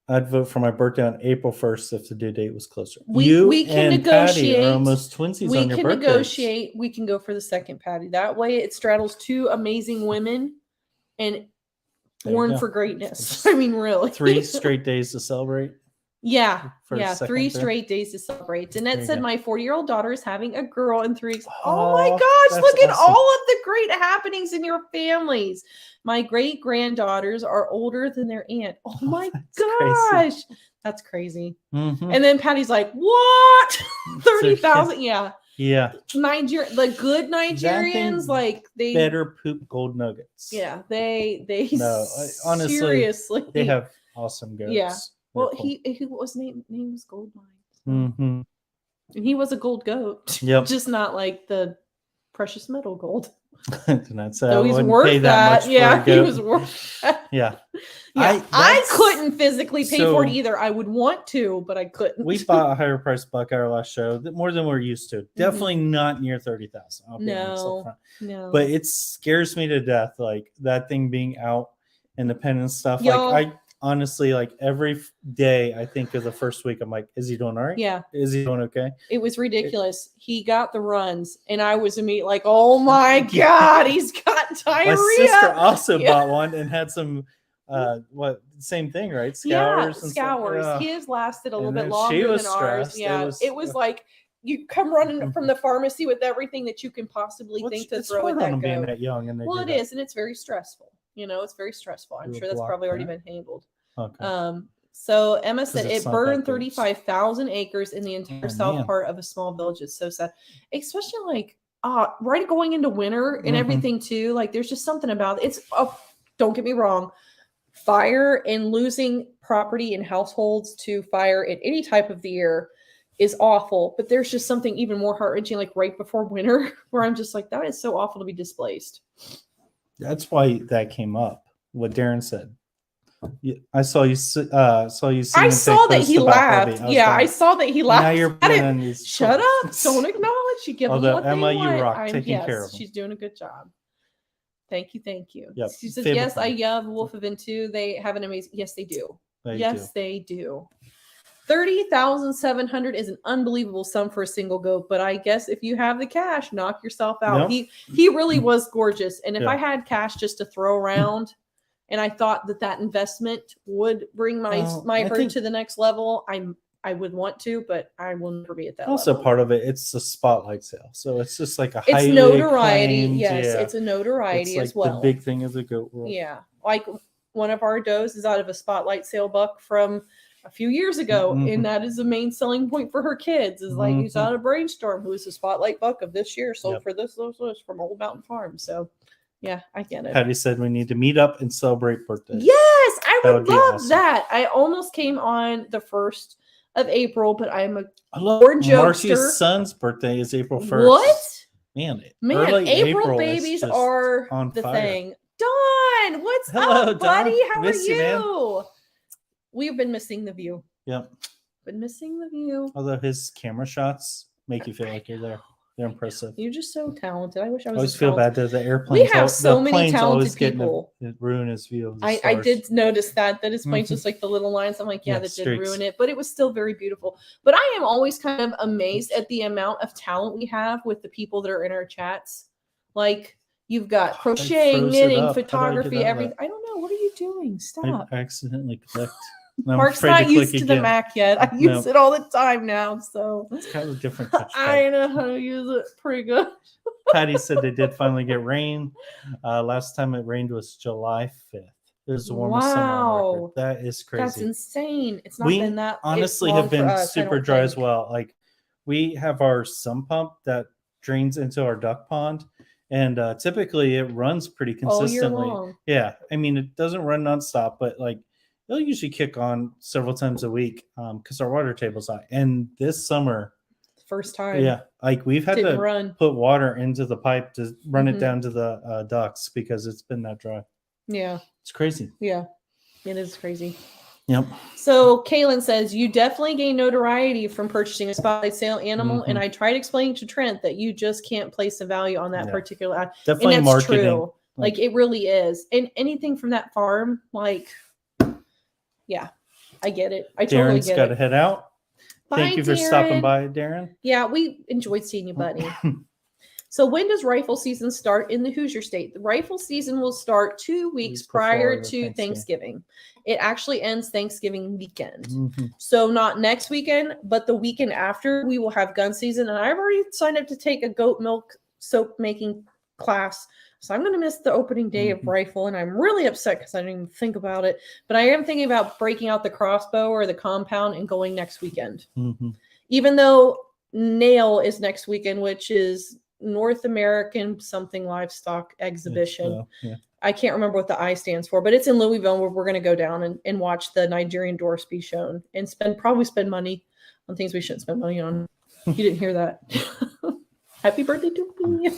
I'd vote for my birthday on April 1st if the due date was closer. We can negotiate. Patty are almost twinsies on your birthday. We can negotiate. We can go for the second Patty. That way it straddles two amazing women and born for greatness. I mean, really. 3 straight days to celebrate. Yeah. 3 straight days to celebrate. Jeanette said my 40-year-old daughter is having a girl in 3 weeks. Oh my gosh, look at all of the great happenings in your families. My great-granddaughters are older than their aunt. Oh my gosh. Crazy. That's crazy. Mm-hmm. And then Patty's like, what? 30,000? Yeah. Yeah. The good Nigerians, like they better poop gold nuggets. Yeah, they honestly, seriously. They have awesome goats. Yeah. Well, he was name was Goldmine. Mm-hmm. And he was a gold goat. Yep. Just not like the precious metal gold. So he's worth that. Yeah, he was worth that. Yeah. I couldn't physically pay for it either. I would want to, but I couldn't. We bought a higher price buck our last show, more than we're used to. Definitely not near 30,000. No. But it scares me to death, like that thing being out independent stuff. Y'all, like I honestly, like every day I think of the first week, I'm like, is he doing all right? Yeah. Is he doing okay? It was ridiculous. He got the runs and I was immediately like, oh my God, he's got diarrhea. My sister also bought one and had some, same thing, right? Scours. And scours. His lasted a little bit longer than ours. Yeah. It was like, you come running from the pharmacy with everything that you can possibly think to throw at that goat. Being that young and it is, and it's very stressful. It's very stressful. I'm sure that's probably already been handled. Okay. So Emma said it burned 35,000 acres in the entire south part of a small village. It's so sad, especially like right going into winter and everything too. Like there's just something about it. Don't get me wrong, fire and losing property and households to fire in any type of the year is awful. But there's just something even more heart-wrenching, like right before winter, where I'm just like, that is so awful to be displaced. That's why that came up. What Darren said. I saw you. I saw that he laughed. I saw that he laughed. Now you're shut up! Don't acknowledge. You give them what Emma, they want. You rock taking care of them. She's doing a good job. Thank you. Yep. She says, "Yes, I love Wolf Event too. They have an amazing. Yes, they do. They do. $30,700 is an unbelievable sum for a single goat, but I guess if you have the cash, knock yourself out. Yep. He really was gorgeous, and if Yeah. I had cash just to throw around, and I thought that investment would bring my I herd think- to the next level, I would want to, but I will never be at that Also, level. part of it, it's the spotlight sale, so it's just like a It's highly notoriety. acclaimed, Yes, yeah. it's a notoriety It's like as well. the big thing of the goat world. Yeah, like one of our does is out of a spotlight sale buck from a few years ago, Mhm. and that is the main selling point for her kids. Is like he's Mhm. out of Brainstorm, who is the spotlight buck of this year, sold Yep. for this from Old Mountain Farm. So, yeah, I get it. Patty said we need to meet up and celebrate birthdays. Yes, I That would would be love awesome. that. I almost came on the 1st of April, but I'm a I love Born jokester. Marcy's son's birthday is April 1st. what? Man, Man, early April is babies just are on the fire. thing. Dawn, what's Hello, up, buddy? Dawn. How Miss are you, man. you? We've been missing the view. Yep. Been missing the view. Although his camera shots make you feel like you're there. They're impressive. You're just so talented. I wish I I was. always as feel talented. bad that the airplanes. We have so the many planes talented always getting people. ruin his view of the I stars. did notice that his plane's Mhm. just like the little lines. I'm like, yeah, Yeah, that did streaks. ruin it, but it was still very beautiful. But I am always kind of amazed at the amount of talent we have with the people that are in our chats. Like you've got crocheting, froze it knitting, up. How do I get photography, out of everything. that? I don't know. What are you doing? Stop. I accidentally clicked. I'm Mark's afraid not to used click to the again. Mac yet. I use it all the time now, so It's kind of a different touchpad. I know how to use it pretty good. Patty said they did finally get rain. Last time it rained was July 5th. It was the warmest summer on record. Wow. That is crazy. That's insane. It's not We been that. honestly long have for been us, I super don't dry as think. well. Like we have our sump pump that drains into our duck pond, and typically it runs pretty All year consistently. long. Yeah, I mean it doesn't run nonstop, but like it'll usually kick on several times a week because our water table's high. And this summer, First time. yeah, like we've had Didn't to run. put water into the pipe to run it Mhm. down to the ducks because it's been that dry. Yeah. It's crazy. Yeah. It is crazy. Yep. So Kaylin says you definitely gain notoriety from purchasing a spotlight sale animal, and Mhm. I tried explaining to Trent that you just can't place a value on that Yeah. particular ad. Definitely And that's marketing. true. Like it really is. And anything from that farm, like, yeah, I get it. I totally Darren's get got to it. head out. Thank Bye, you for stopping Darren. by, Darren. Yeah, we enjoyed seeing you, buddy. So when does rifle season start in the Hoosier State? The rifle season will start 2 weeks Weeks before prior the to Thanksgiving. It actually ends Thanksgiving weekend. Mhm. So not next weekend, but the weekend after, we will have gun season. And I've already signed up to take a goat milk soap making class. So I'm going to miss the opening day of Mhm. rifle. And I'm really upset because I didn't even think about it. But I am thinking about breaking out the crossbow or the compound and going next weekend. Mhm. Even though Nail is next weekend, which is North American something livestock exhibition. So, yeah. I can't remember what the I stands for, but it's in Louisville where we're going to go down and watch the Nigerian Dorse be shown and probably spend money on things we shouldn't spend money on. You didn't hear that. Happy birthday to me.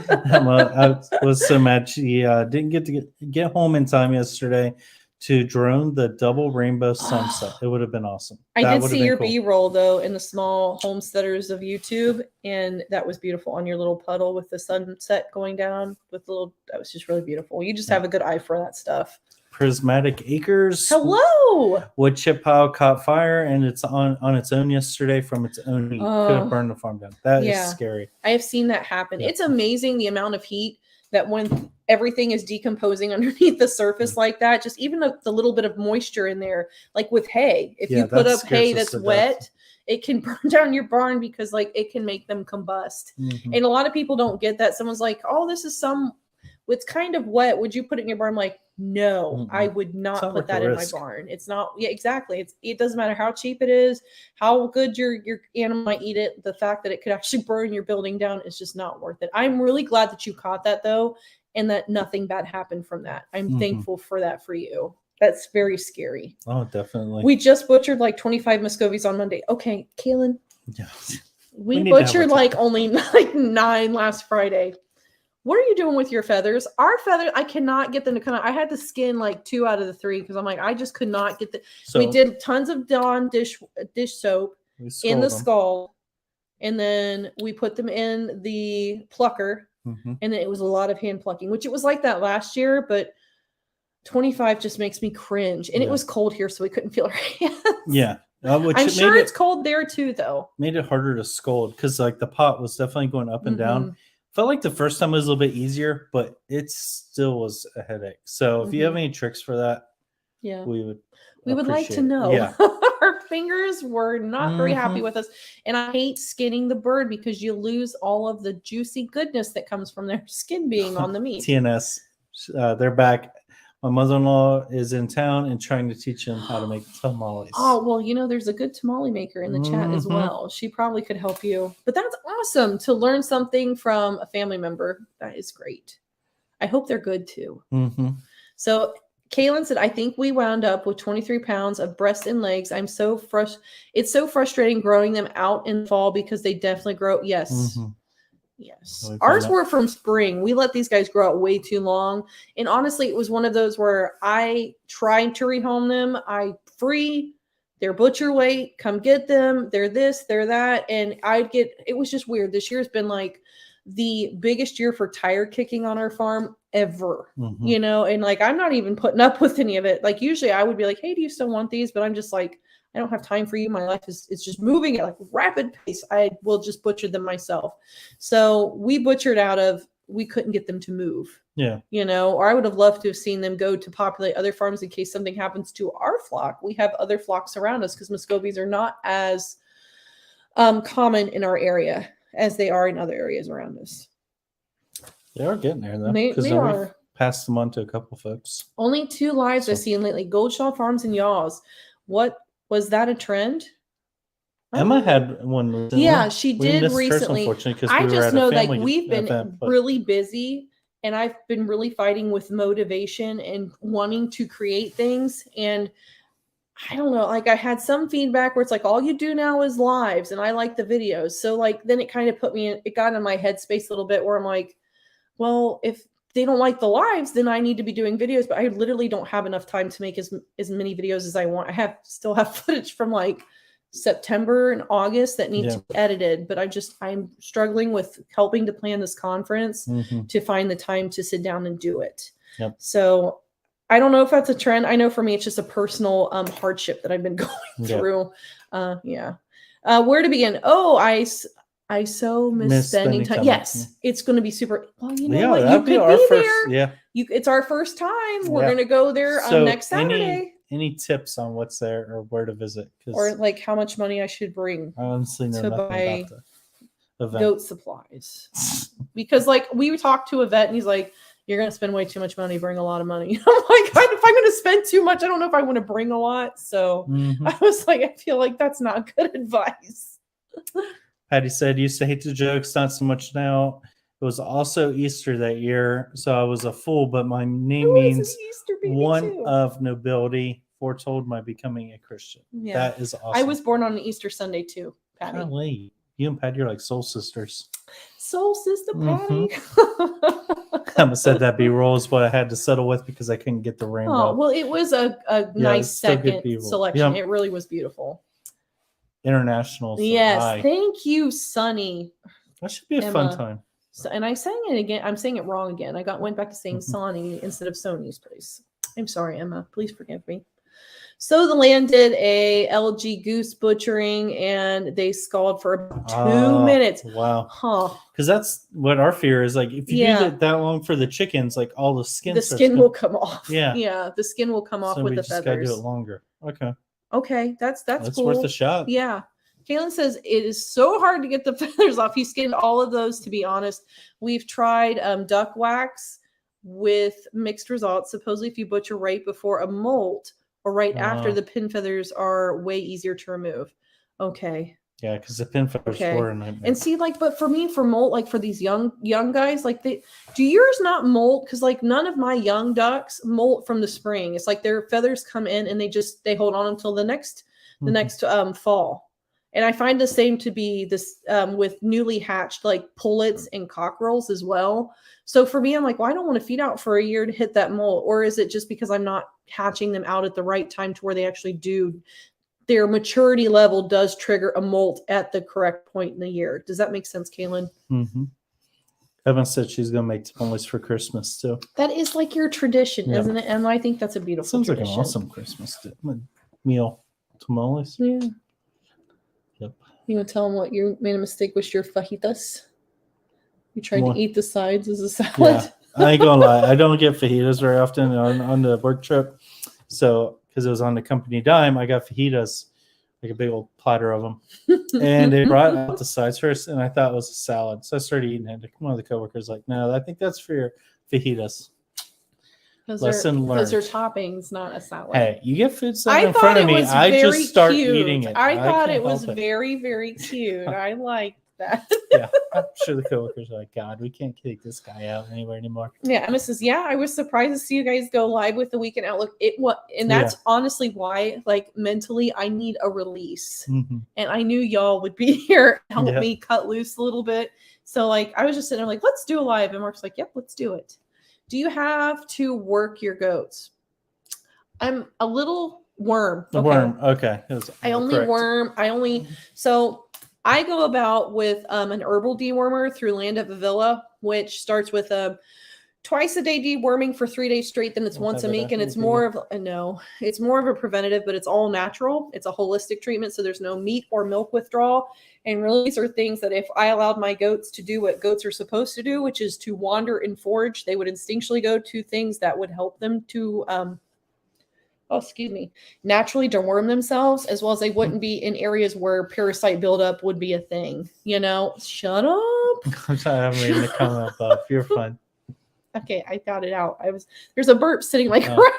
I was so mad she didn't get to get home in time yesterday to drone the double rainbow sunset. It would have been awesome. I That did would have see been your cool. B-roll though in the small homesteaders of YouTube, and that was beautiful on your little puddle with the sunset going down with that was just really beautiful. You just have a good eye for that stuff. Prismatic Acres. Hello. Wood chip pile caught fire and it's on its own yesterday from its own heat. Could Oh. have burned the farm down. That is Yeah. scary. I have seen that happen. Yeah. It's amazing the amount of heat that when everything is decomposing underneath the surface like that, just even the little bit of moisture in there, like with hay, if Yeah, you put that up scares hay us that's to death. wet, it can burn down your barn because like it can make them combust. Mhm. And a lot of people don't get that. Someone's like, oh, this is it's kind of wet. Would you put it in your barn? I'm like, no, Mm-mm. I would not Sounds put like that a in my risk. barn. It's not, yeah, exactly. It doesn't matter how cheap it is, how good your animal might eat it. The fact that it could actually burn your building down is just not worth it. I'm really glad that you caught that though, and that nothing bad happened from that. I'm Mhm. thankful for that for you. That's very scary. Oh, definitely. We just butchered like 25 Muscovies on Monday. Okay, Kaylin, Yeah. we need to have a butchered talk. like only like 9 last Friday. What are you doing with your feathers? Our feathers, I cannot get them to come out. I had to skin like 2 out of the 3 because I'm like, I just could not get So we did tons of Dawn dish soap we in scold the them. skull, and then we put them in the plucker, Mhm. and then it was a lot of hand plucking, which it was like that last year, but 25 just makes me cringe. And it Yeah. was cold here, so we couldn't feel our hands. Yeah. Which I'm sure made it's cold there too, though. made it harder to scold because like the pot was definitely going up and down. Felt like the first time was a little bit easier, but it still was a headache. So if you have any tricks for that, Yeah, we would like to appreciate it. know. Yeah. Our fingers were not very happy with us, and I hate skinning the bird because you lose all of the juicy goodness that comes from their skin being on the meat. TNS, they're back. My mother-in-law is in town and trying to teach them how to make tamales. Oh, well, there's a good tamale maker in the chat as well. She probably could help you. But that's awesome to learn something from a family member. That is great. I hope they're good too. So Kaylin said, I think we wound up with 23 pounds of breast and legs. I'm so it's so frustrating growing them out in fall because they definitely grow. Yes. Yes. Ours were from spring. We let these guys grow out way too long. And honestly, it was one of those where I tried to rehome them. They're butcher weight, come get them. They're this, they're that. And it was just weird. This year has been like the biggest year for tire kicking on our farm ever, and like, I'm not even putting up with any of it. Like usually I would be like, hey, do you still want these? But I'm just like, I don't have time for you. My life it's just moving at like rapid pace. I will just butcher them myself. So we butchered we couldn't get them to move. Yeah. Or I would have loved to have seen them go to populate other farms in case something happens to our flock. We have other flocks around us because Muscovies are not as common in our area as they are in other areas around us. They are getting there though. They are. Passed them on to a couple folks. Only 2 lives I've seen lately. Goldshaw Farms and Yaws. What was that a trend? Emma had one recently. Yeah, she did recently. I just know like we've been really busy and I've been really fighting with motivation and wanting to create things. And I don't know, like I had some feedback where it's like, all you do now is lives and I like the videos. So like, then it kind of it got in my headspace a little bit where I'm like, well, if they don't like the lives, then I need to be doing videos, but I literally don't have enough time to make as many videos as I want. I still have footage from like September and August that needs to be edited, but I'm struggling with helping to plan this conference to find the time to sit down and do it. Yep. So I don't know if that's a trend. I know for me, it's just a personal hardship that I've been going through. Where to begin? Oh, I so miss spending time. Yes, it's going to be super. Well, you know what? You could be first, there. Yeah. It's our first time. We're going to go there next Saturday. Any tips on what's there or where to visit? Or like how much money I should bring honestly know to nothing buy about the event. goat supplies. Because like we talked to a vet and he's like, you're going to spend way too much money, bring a lot of money. I'm like, if I'm going to spend too much, I don't know if I want to bring a lot. So I was like, I feel like that's not good advice. Patty said, used to hate the jokes, not so much now. It was also Easter that year, so I was a fool, but my name means one of nobility, foretold my becoming a Christian. Yeah. That is awesome. I was born on an Easter Sunday too, Patty. Golly. You and Patty are like soul sisters. Soul sister Patty. Emma said that B-roll is what I had to settle with because I couldn't get the rainbow. Oh, well, it was a nice second selection. Yep. It really was beautiful. International. Yes. Thank you, Sonny. That should be a fun time. So, and I sang it again. I'm saying it wrong again. I went back to saying Sonny instead of Sony's place. I'm sorry, Emma. Please forgive me. So the land did a LG goose butchering and they scalded for about 2 minutes. Wow. Huh. Because that's what our fear is. Like if you do it that long for the chickens, like all the skin will come off. Yeah. Yeah. The skin will come off with the feathers. So we just gotta do it longer. Okay. Okay. That's cool. Worth a shot. Yeah. Kaylin says it is so hard to get the feathers off. He skinned all of those, to be honest. We've tried duck wax with mixed results. Supposedly if you butcher right before a molt or right after, the pin feathers are way easier to remove. Okay. Yeah, because the pin feathers were a nightmare. And see, like, but for me, for molt, like for these young guys, like do yours not molt? Because like none of my young ducks molt from the spring. It's like their feathers come in and they hold on until the next fall. And I find the same to be this with newly hatched like pullets and cockerels as well. So for me, I'm like, well, I don't want to feed out for a year to hit that molt. Or is it just because I'm not hatching them out at the right time to where they actually do, their maturity level does trigger a molt at the correct point in the year? Does that make sense, Kaylin? Mm-hmm. Evan said she's going to make tamales for Christmas too. That is like your tradition, isn't it? And I think that's a beautiful tradition. Sounds like an awesome Christmas meal. Tamales. Yeah. Yep. You gonna tell them what you made a mistake with your fajitas? You tried to eat the sides as a salad. Yeah, I ain't gonna lie. I don't get fajitas very often on the work trip. So, because it was on the company dime, I got fajitas, like a big old platter of them. And they brought out the sides first, and I thought it was a salad. So I started eating it. One of the coworkers like, no, I think that's for your fajitas. Lesson learned. Those are toppings, not a salad. Hey, you get food set in front of me, I just start cute. eating it. I thought it was very, very cute. I like that. Yeah, I'm sure the coworkers are like, God, we can't kick this guy out anywhere anymore. Yeah, Emma says, yeah, I was surprised to see you guys go live with the Weekend Outlook. And that's honestly why, like, mentally, I need a release. Mm-hmm. And I knew y'all would be here to help me cut loose a little bit. So, like, I was just sitting there like, let's do a live. And Mark's like, yep, let's do it. Do you have to work your goats? I'm a little worm. Okay. Worm. Okay. So I go about with an herbal dewormer through Land of Avila, which starts with a twice a day deworming for 3 days straight. Then it's once a week, and it's more of a preventative, but it's all natural. It's a holistic treatment, so there's no meat or milk withdrawal. And really, these are things that if I allowed my goats to do what goats are supposed to do, which is to wander and forage, they would instinctually go to things that would help them to naturally deworm themselves, as well as they wouldn't be in areas where parasite buildup would be a thing. Shut up. I'm sorry, I'm reading the comment above. You're fun. Okay, I got it out. There's a burp sitting right in my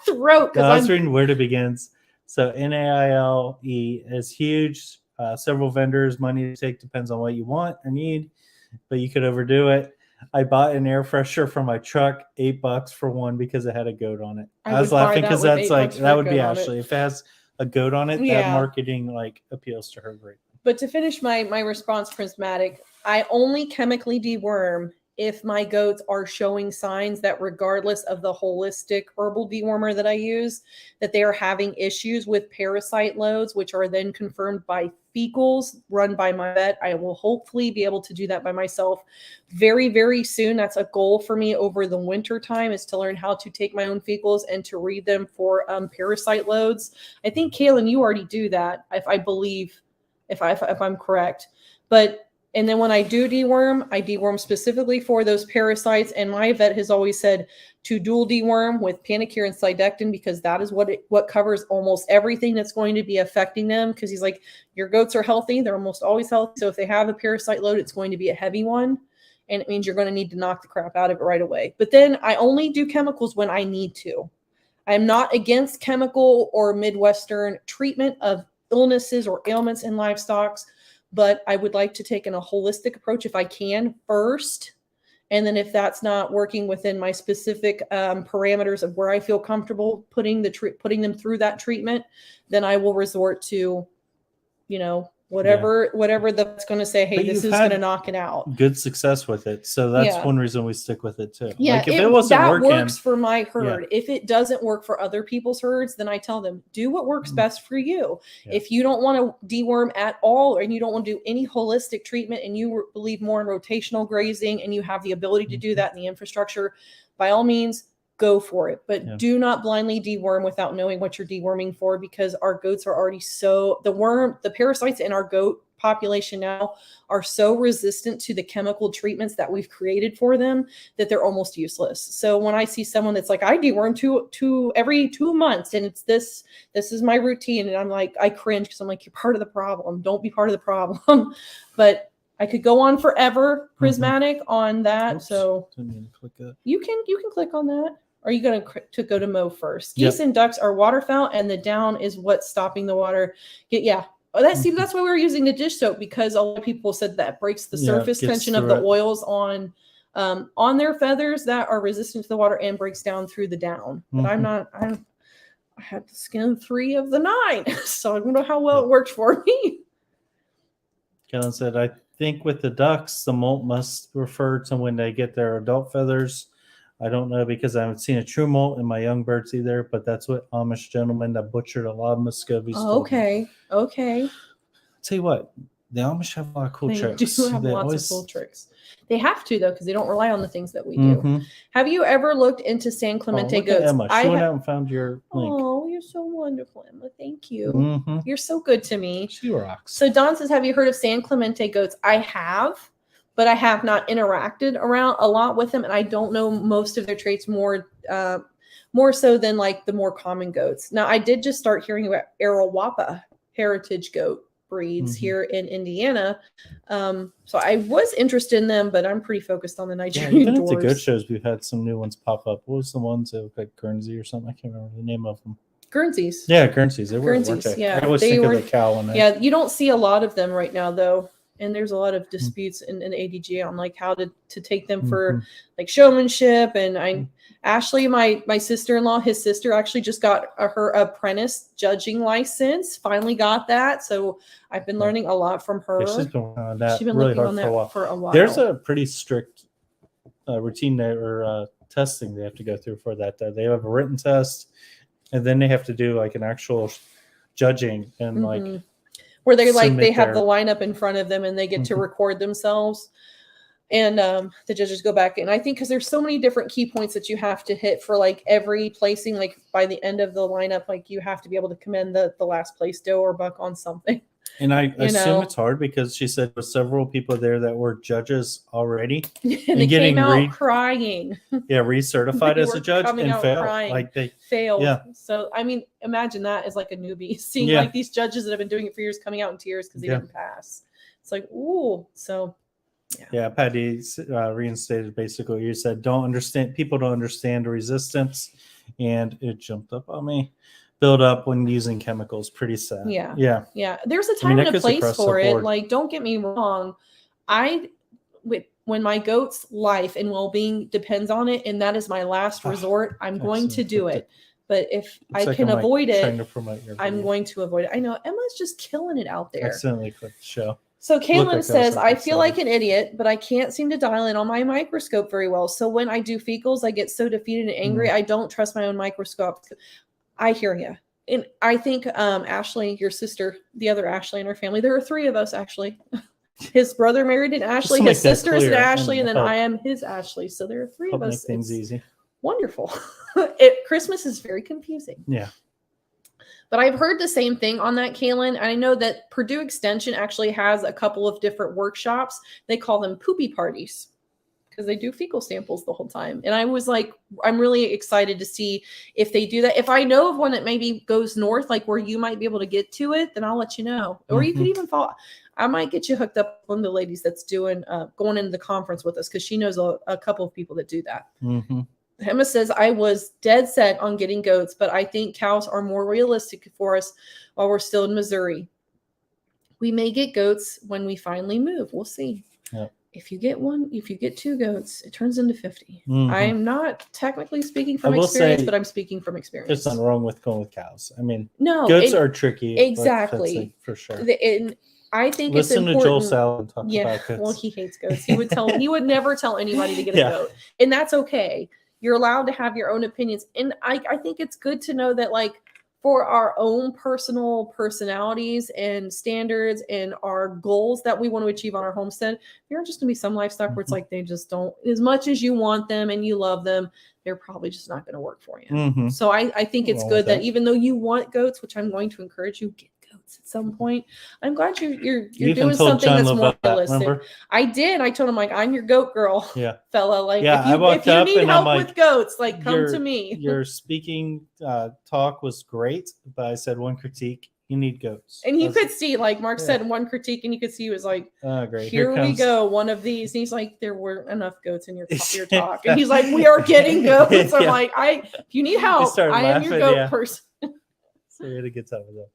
throat. I was reading where it begins. So NAILE is huge. Several vendors, money to take depends on what you want or need, but you could overdo it. I bought an air freshener for my truck, $8 for one because it had a goat on it. I was laughing because that's like that would be Ashley. If it has a goat on it, that marketing like appeals to her greatly. But to finish my response, Prismatic, I only chemically deworm if my goats are showing signs that regardless of the holistic herbal dewormer that I use, that they are having issues with parasite loads, which are then confirmed by fecals run by my vet. I will hopefully be able to do that by myself very, very soon. That's a goal for me over the winter time, is to learn how to take my own fecals and to read them for parasite loads. I think, Kaylin, you already do that, if I'm correct. And then when I do deworm, I deworm specifically for those parasites. And my vet has always said to dual deworm with Panicure and Cydectin, because that is what covers almost everything that's going to be affecting them. Because he's like, your goats are healthy. They're almost always healthy. So if they have a parasite load, it's going to be a heavy one. And it means you're going to need to knock the crap out of it right away. But then I only do chemicals when I need to. I'm not against chemical or Midwestern treatment of illnesses or ailments in livestock. But I would like to take a holistic approach if I can first. And then if that's not working within my specific parameters of where I feel comfortable putting them through that treatment, then I will resort to, whatever that's going to say, hey, this is going to knock it out. Good success with it. So that's one reason we stick with it too. Yeah, like if it wasn't working, works for my herd. Yeah. If it doesn't work for other people's herds, then I tell them, do what works best for you. Yeah. If you don't want to deworm at all, and you don't want to do any holistic treatment, and you believe more in rotational grazing, and you have the ability to do that in the infrastructure, by all means, go for it. But do not blindly deworm without knowing what you're deworming for, because our goats are already the parasites in our goat population now are so resistant to the chemical treatments that we've created for them that they're almost useless. So when I see someone that's like, I deworm two every 2 months and it's this is my routine, and I'm like, I cringe, because I'm like, you're part of the problem. Don't be part of the problem. But I could go on forever, Prismatic, on that. Oops, so didn't mean to click that. You can click on that. Are you going to go to Mo first? Geese and ducks are waterfowl, and the down is what's stopping the water. That's why we were using the dish soap, because a lot of people said that breaks the surface tension of the oils on their feathers that are resistant to the water, and breaks down through the down. But I had to skin 3 of the 9, so I don't know how well it worked for me. Kellen said, I think with the ducks, the molt must refer to when they get their adult feathers. I don't know, because I haven't seen a true molt in my young birds either, but that's what Amish gentleman that butchered a lot of Muscovies told me. Okay. Tell you what, The Amish have a lot of cool They tricks. do have They lots always, of cool tricks. They have to though, because they don't rely on the things that we do. Mhm. Have you ever looked into San Oh, Clemente look at goats? Emma. She went out and found your link. Oh, you're so wonderful, Emma. Thank you. Mm-hmm. You're so good to me. She rocks. So Don says, have you heard of San Clemente goats? I have, but I have not interacted around a lot with them, and I don't know most of their traits more so than like the more common goats. Now, I did just start hearing about Arawapa heritage goat breeds here in Indiana. So I was interested in them, but I'm pretty focused on the Nigerian even at the goat dwarfs. shows, we've had some new ones pop up. What was the ones that look like Guernsey or something? I can't remember the name of them. Guernseys. Yeah, Guernseys. They were, weren't Guernseys, they? yeah. I always They think were- of the cow one. Yeah, you don't see a lot of them right now, though. And there's a lot of disputes in ADG on like how to take them for like showmanship. And Ashley, my sister-in-law, his sister actually just got her apprentice judging license. Finally got that. So I've been learning a lot from her. Yeah, she's been working on that She's been really looking hard on for a that while. for a while. There's a pretty strict routine or testing they have to go through for that. They have a written test, and then they have to do like an actual judging and like where they like submit they have their- the lineup in front of them and they get to record themselves. And the judges go back. And I think because there's so many different key points that you have to hit for like every placing, like by the end of the lineup, like you have to be able to commend the last place doe or buck on something. And I You assume know. it's hard because she said there were several people there that were judges already. And getting they came out crying. Yeah, recertified They as a were judge coming and out failed. crying. Like they Failed. Yeah. So I mean, imagine that as like a newbie seeing Yeah. like these judges that have been doing it for years coming out in tears because they didn't pass. It's like, ooh. So Yeah, Patty reinstated basically. You said people don't understand resistance, and it jumped up on me. Build up when using chemicals, pretty sad. Yeah. Yeah. Yeah, there's a time that and a goes place across the for it. board. Like, don't get me wrong. When my goat's life and well-being depends on it, and that is my last resort, I'm going to do it. But if I can avoid trying it, to promote your I'm video. going to avoid it. I know Emma's just killing it out there. Accidentally clicked the show. So Looked Kaylin like I was says, I something feel like an idiot, but I can't seem to dial in on my microscope very well. So when I do fecals, I get so defeated and angry. I don't trust my own microscope. I hear you. And I think Ashley, your sister, the other Ashley in her family, there are three of us, actually. His brother married an Ashley, make his that sister is an clear Ashley, and then help. I am his Ashley. So there are three Help of make us. things It's easy. wonderful. Christmas is very confusing. Yeah. But I've heard the same thing on that, Kaylin. And I know that Purdue Extension actually has a couple of different workshops. They call them poopy parties because they do fecal samples the whole time. And I was like, I'm really excited to see if they do that. If I know of one that maybe goes north, like where you might be able to get to it, then I'll let you know. Or you could even follow. I might get you hooked up with one of the ladies that's doing going into the conference with us because she knows a couple of people that do that. Emma says, I was dead set on getting goats, but I think cows are more realistic for us while we're still in Missouri. We may get goats when we finally move. We'll see. Yep. If you get two goats, it turns into 50. I'm not technically speaking from experience, but I'm speaking from experience. There's nothing wrong with going with cows. I mean, no, goats are tricky. Exactly. For sure. And I think Listen it's important. to Joel Salad talk about goats. Well, he hates goats. He would never tell anybody to get a goat. And that's okay. You're allowed to have your own opinions. And I think it's good to know that, like, for our own personal personalities and standards and our goals that we want to achieve on our homestead, there are just going to be some livestock where it's like they just don't, as much as you want them and you love them, they're probably just not going to work for you. So I think it's good that even though you want goats, which I'm going to encourage you, get goats at some point. I'm glad you're doing something that's more realistic. I did. I told him, like, I'm your goat girl, fella. Like, if you need help with goats, like, come to me. Your speaking talk was great, but I said one critique: you need goats. And you could see, like Mark said, one critique, and you could see he was like, "Oh, great! Here we go, one of these." And he's like, "There weren't enough goats in your talk," and he's like, "We are getting goats." I'm like, if you need help, I am your goat person. So we had a good time with that.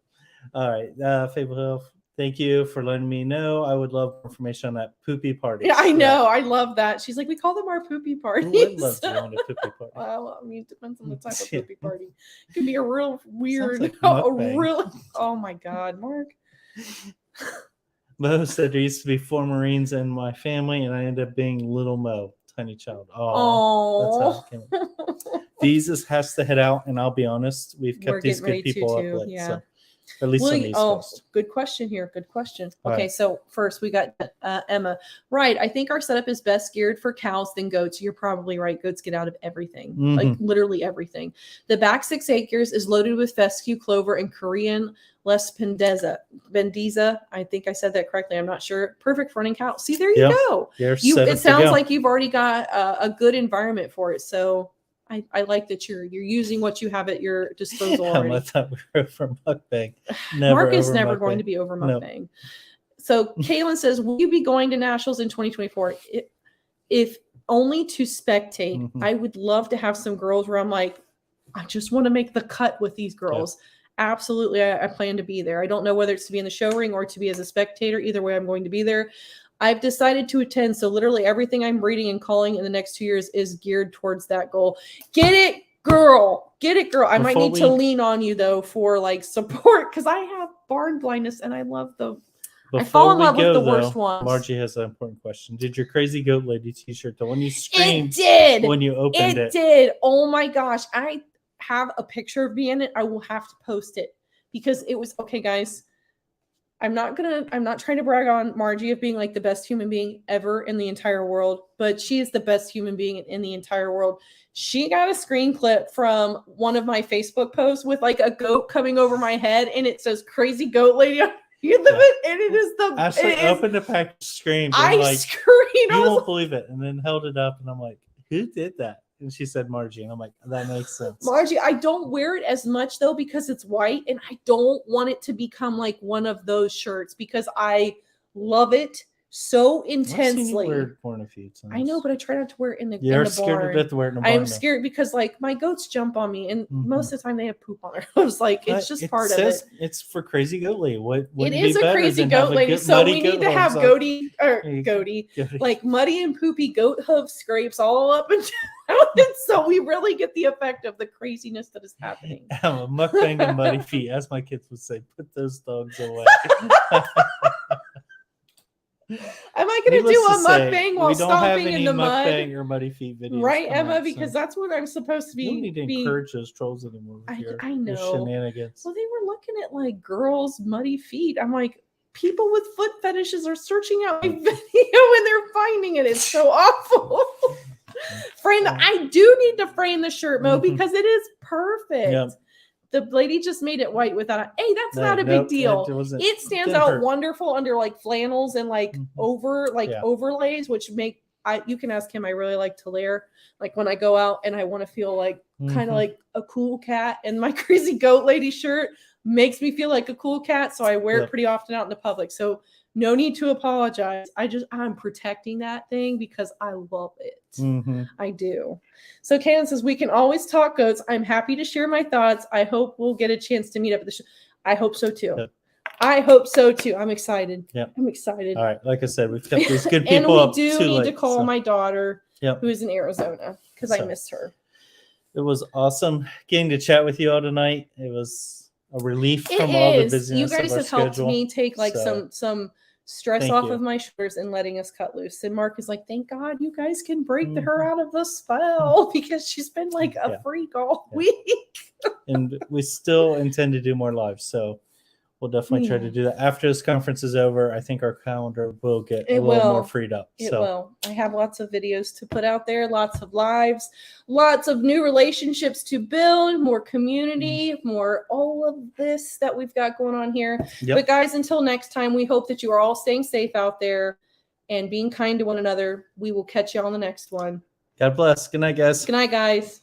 All right, Fable Hill, thank you for letting me know. I would love more information on that poopy party. Yeah, I know. I love that. She's like, we call them our poopy parties. Who would love to own a poopy party? Well, I mean, it depends on the type of poopy party. It could be a real weird, like oh my God, Mark. Mo said there used to be 4 Marines in my family, and I ended up being little Mo, tiny child. Oh, that's how it came. Jesus has to head out, and I'll be honest, we've kept these good people up late. Yeah. So At least on the East Coast. Good question here. Good question. All Okay, right. so first we got Emma. Right, I think our setup is best geared for cows than goats. You're probably right. Goats get out of everything, like literally everything. The back 6 acres is loaded with fescue, clover, and Korean Bendiza. I think I said that correctly. I'm not sure. Perfect for running cow. See, there you go. It sounds like you've already got a good environment for it. So I like that you're using what you have at your disposal already. I thought we were over mukbang. Mark is never going to be over mukbang. No. So Kaylin says, will you be going to nationals in 2024? If only to spectate. I would love to have some girls where I'm like, I just want to make the cut with these girls. Yeah. Absolutely. I plan to be there. I don't know whether it's to be in the show ring or to be as a spectator. Either way, I'm going to be there. I've decided to attend. So literally everything I'm reading and calling in the next 2 years is geared towards that goal. Get it, girl. Get it, girl. I might need to lean on you though for like support because I have barn blindness and I love I fall in love with the worst ones. Margie has an important question. Did your Crazy Goat Lady t-shirt, the one you screamed when you opened it? It did. Oh my gosh. I have a picture of me in it. I will have to post it because it was okay, guys. I'm not trying to brag on Margie of being like the best human being ever in the entire world, but she is the best human being in the entire world. She got a screen clip from one of my Facebook posts with like a goat coming over my head and it says Crazy Goat Lady on and it is the Ashley opened the package, screamed. I screamed. You won't believe it. And then held it up and I'm like, who did that? And she said Margie. And I'm like, that makes sense. Margie, I don't wear it as much though because it's white and I don't want it to become like one of those shirts because I love it so intensely. I've seen you wear porn a few times. I know, but I try not to wear it in the You're in the scared barn. to death to wear it in the barn. I'm scared because like my goats jump on me and most of the time they have poop on their hose. Like it's just part of it. It's for Crazy Goat Lady. It is a Crazy Goat Lady. So we need to have goaty, like muddy and poopy goat hoof scrapes all up and down. And so we really get the effect of the craziness that is happening. I'm a mukbang and muddy feet. As my kids would say, put those dogs away. Am I going to do a mukbang while stomping in the mud? Mukbang or muddy feet videos, right, Emma? Because that's what I'm supposed to be. You don't need to encourage those trolls anymore. I know. Shenanigans. Well, they were looking at like girls' muddy feet. I'm like, people with foot fetishes are searching out my video and they're finding it. It's so awful. I do need to frame the shirt, Mo, because it is perfect. Yep. The lady just made it white without that's not a big deal. It stands out wonderful under like flannels and like overlays, which make you can ask him. I really like to layer like when I go out and I want to feel like kind of like a cool cat, and my Crazy Goat Lady shirt makes me feel like a cool cat. So I wear it pretty often out in the public. So no need to apologize. I'm protecting that thing because I love it. I do. So Kaylin says, we can always talk goats. I'm happy to share my thoughts. I hope we'll get a chance to meet up at the show. I hope so too. Yep. I hope so too. I'm excited. Yep. I'm excited. All right. Like I said, we've kept these good people and we do need to call my daughter who is in Arizona because I miss her. It was awesome getting to chat with you all tonight. It was a relief from all the busyness. You guys have have helped me take like some stress off of my shoulders and letting us cut loose. And Mark is like, thank God you guys can break her out of the spell because she's been like a freak all week. And we still intend to do more lives. So we'll definitely try to do that. After this conference is over, I think our calendar will get a little more freed up. It will. I have lots of videos to put out there, lots of lives, lots of new relationships to build, more community, more all of this that we've got going on here. Yep. But guys, until next time, we hope that you are all staying safe out there and being kind to one another. We will catch you on the next one. God bless. Good night, guys. Good night, guys.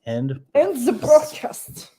End the broadcast.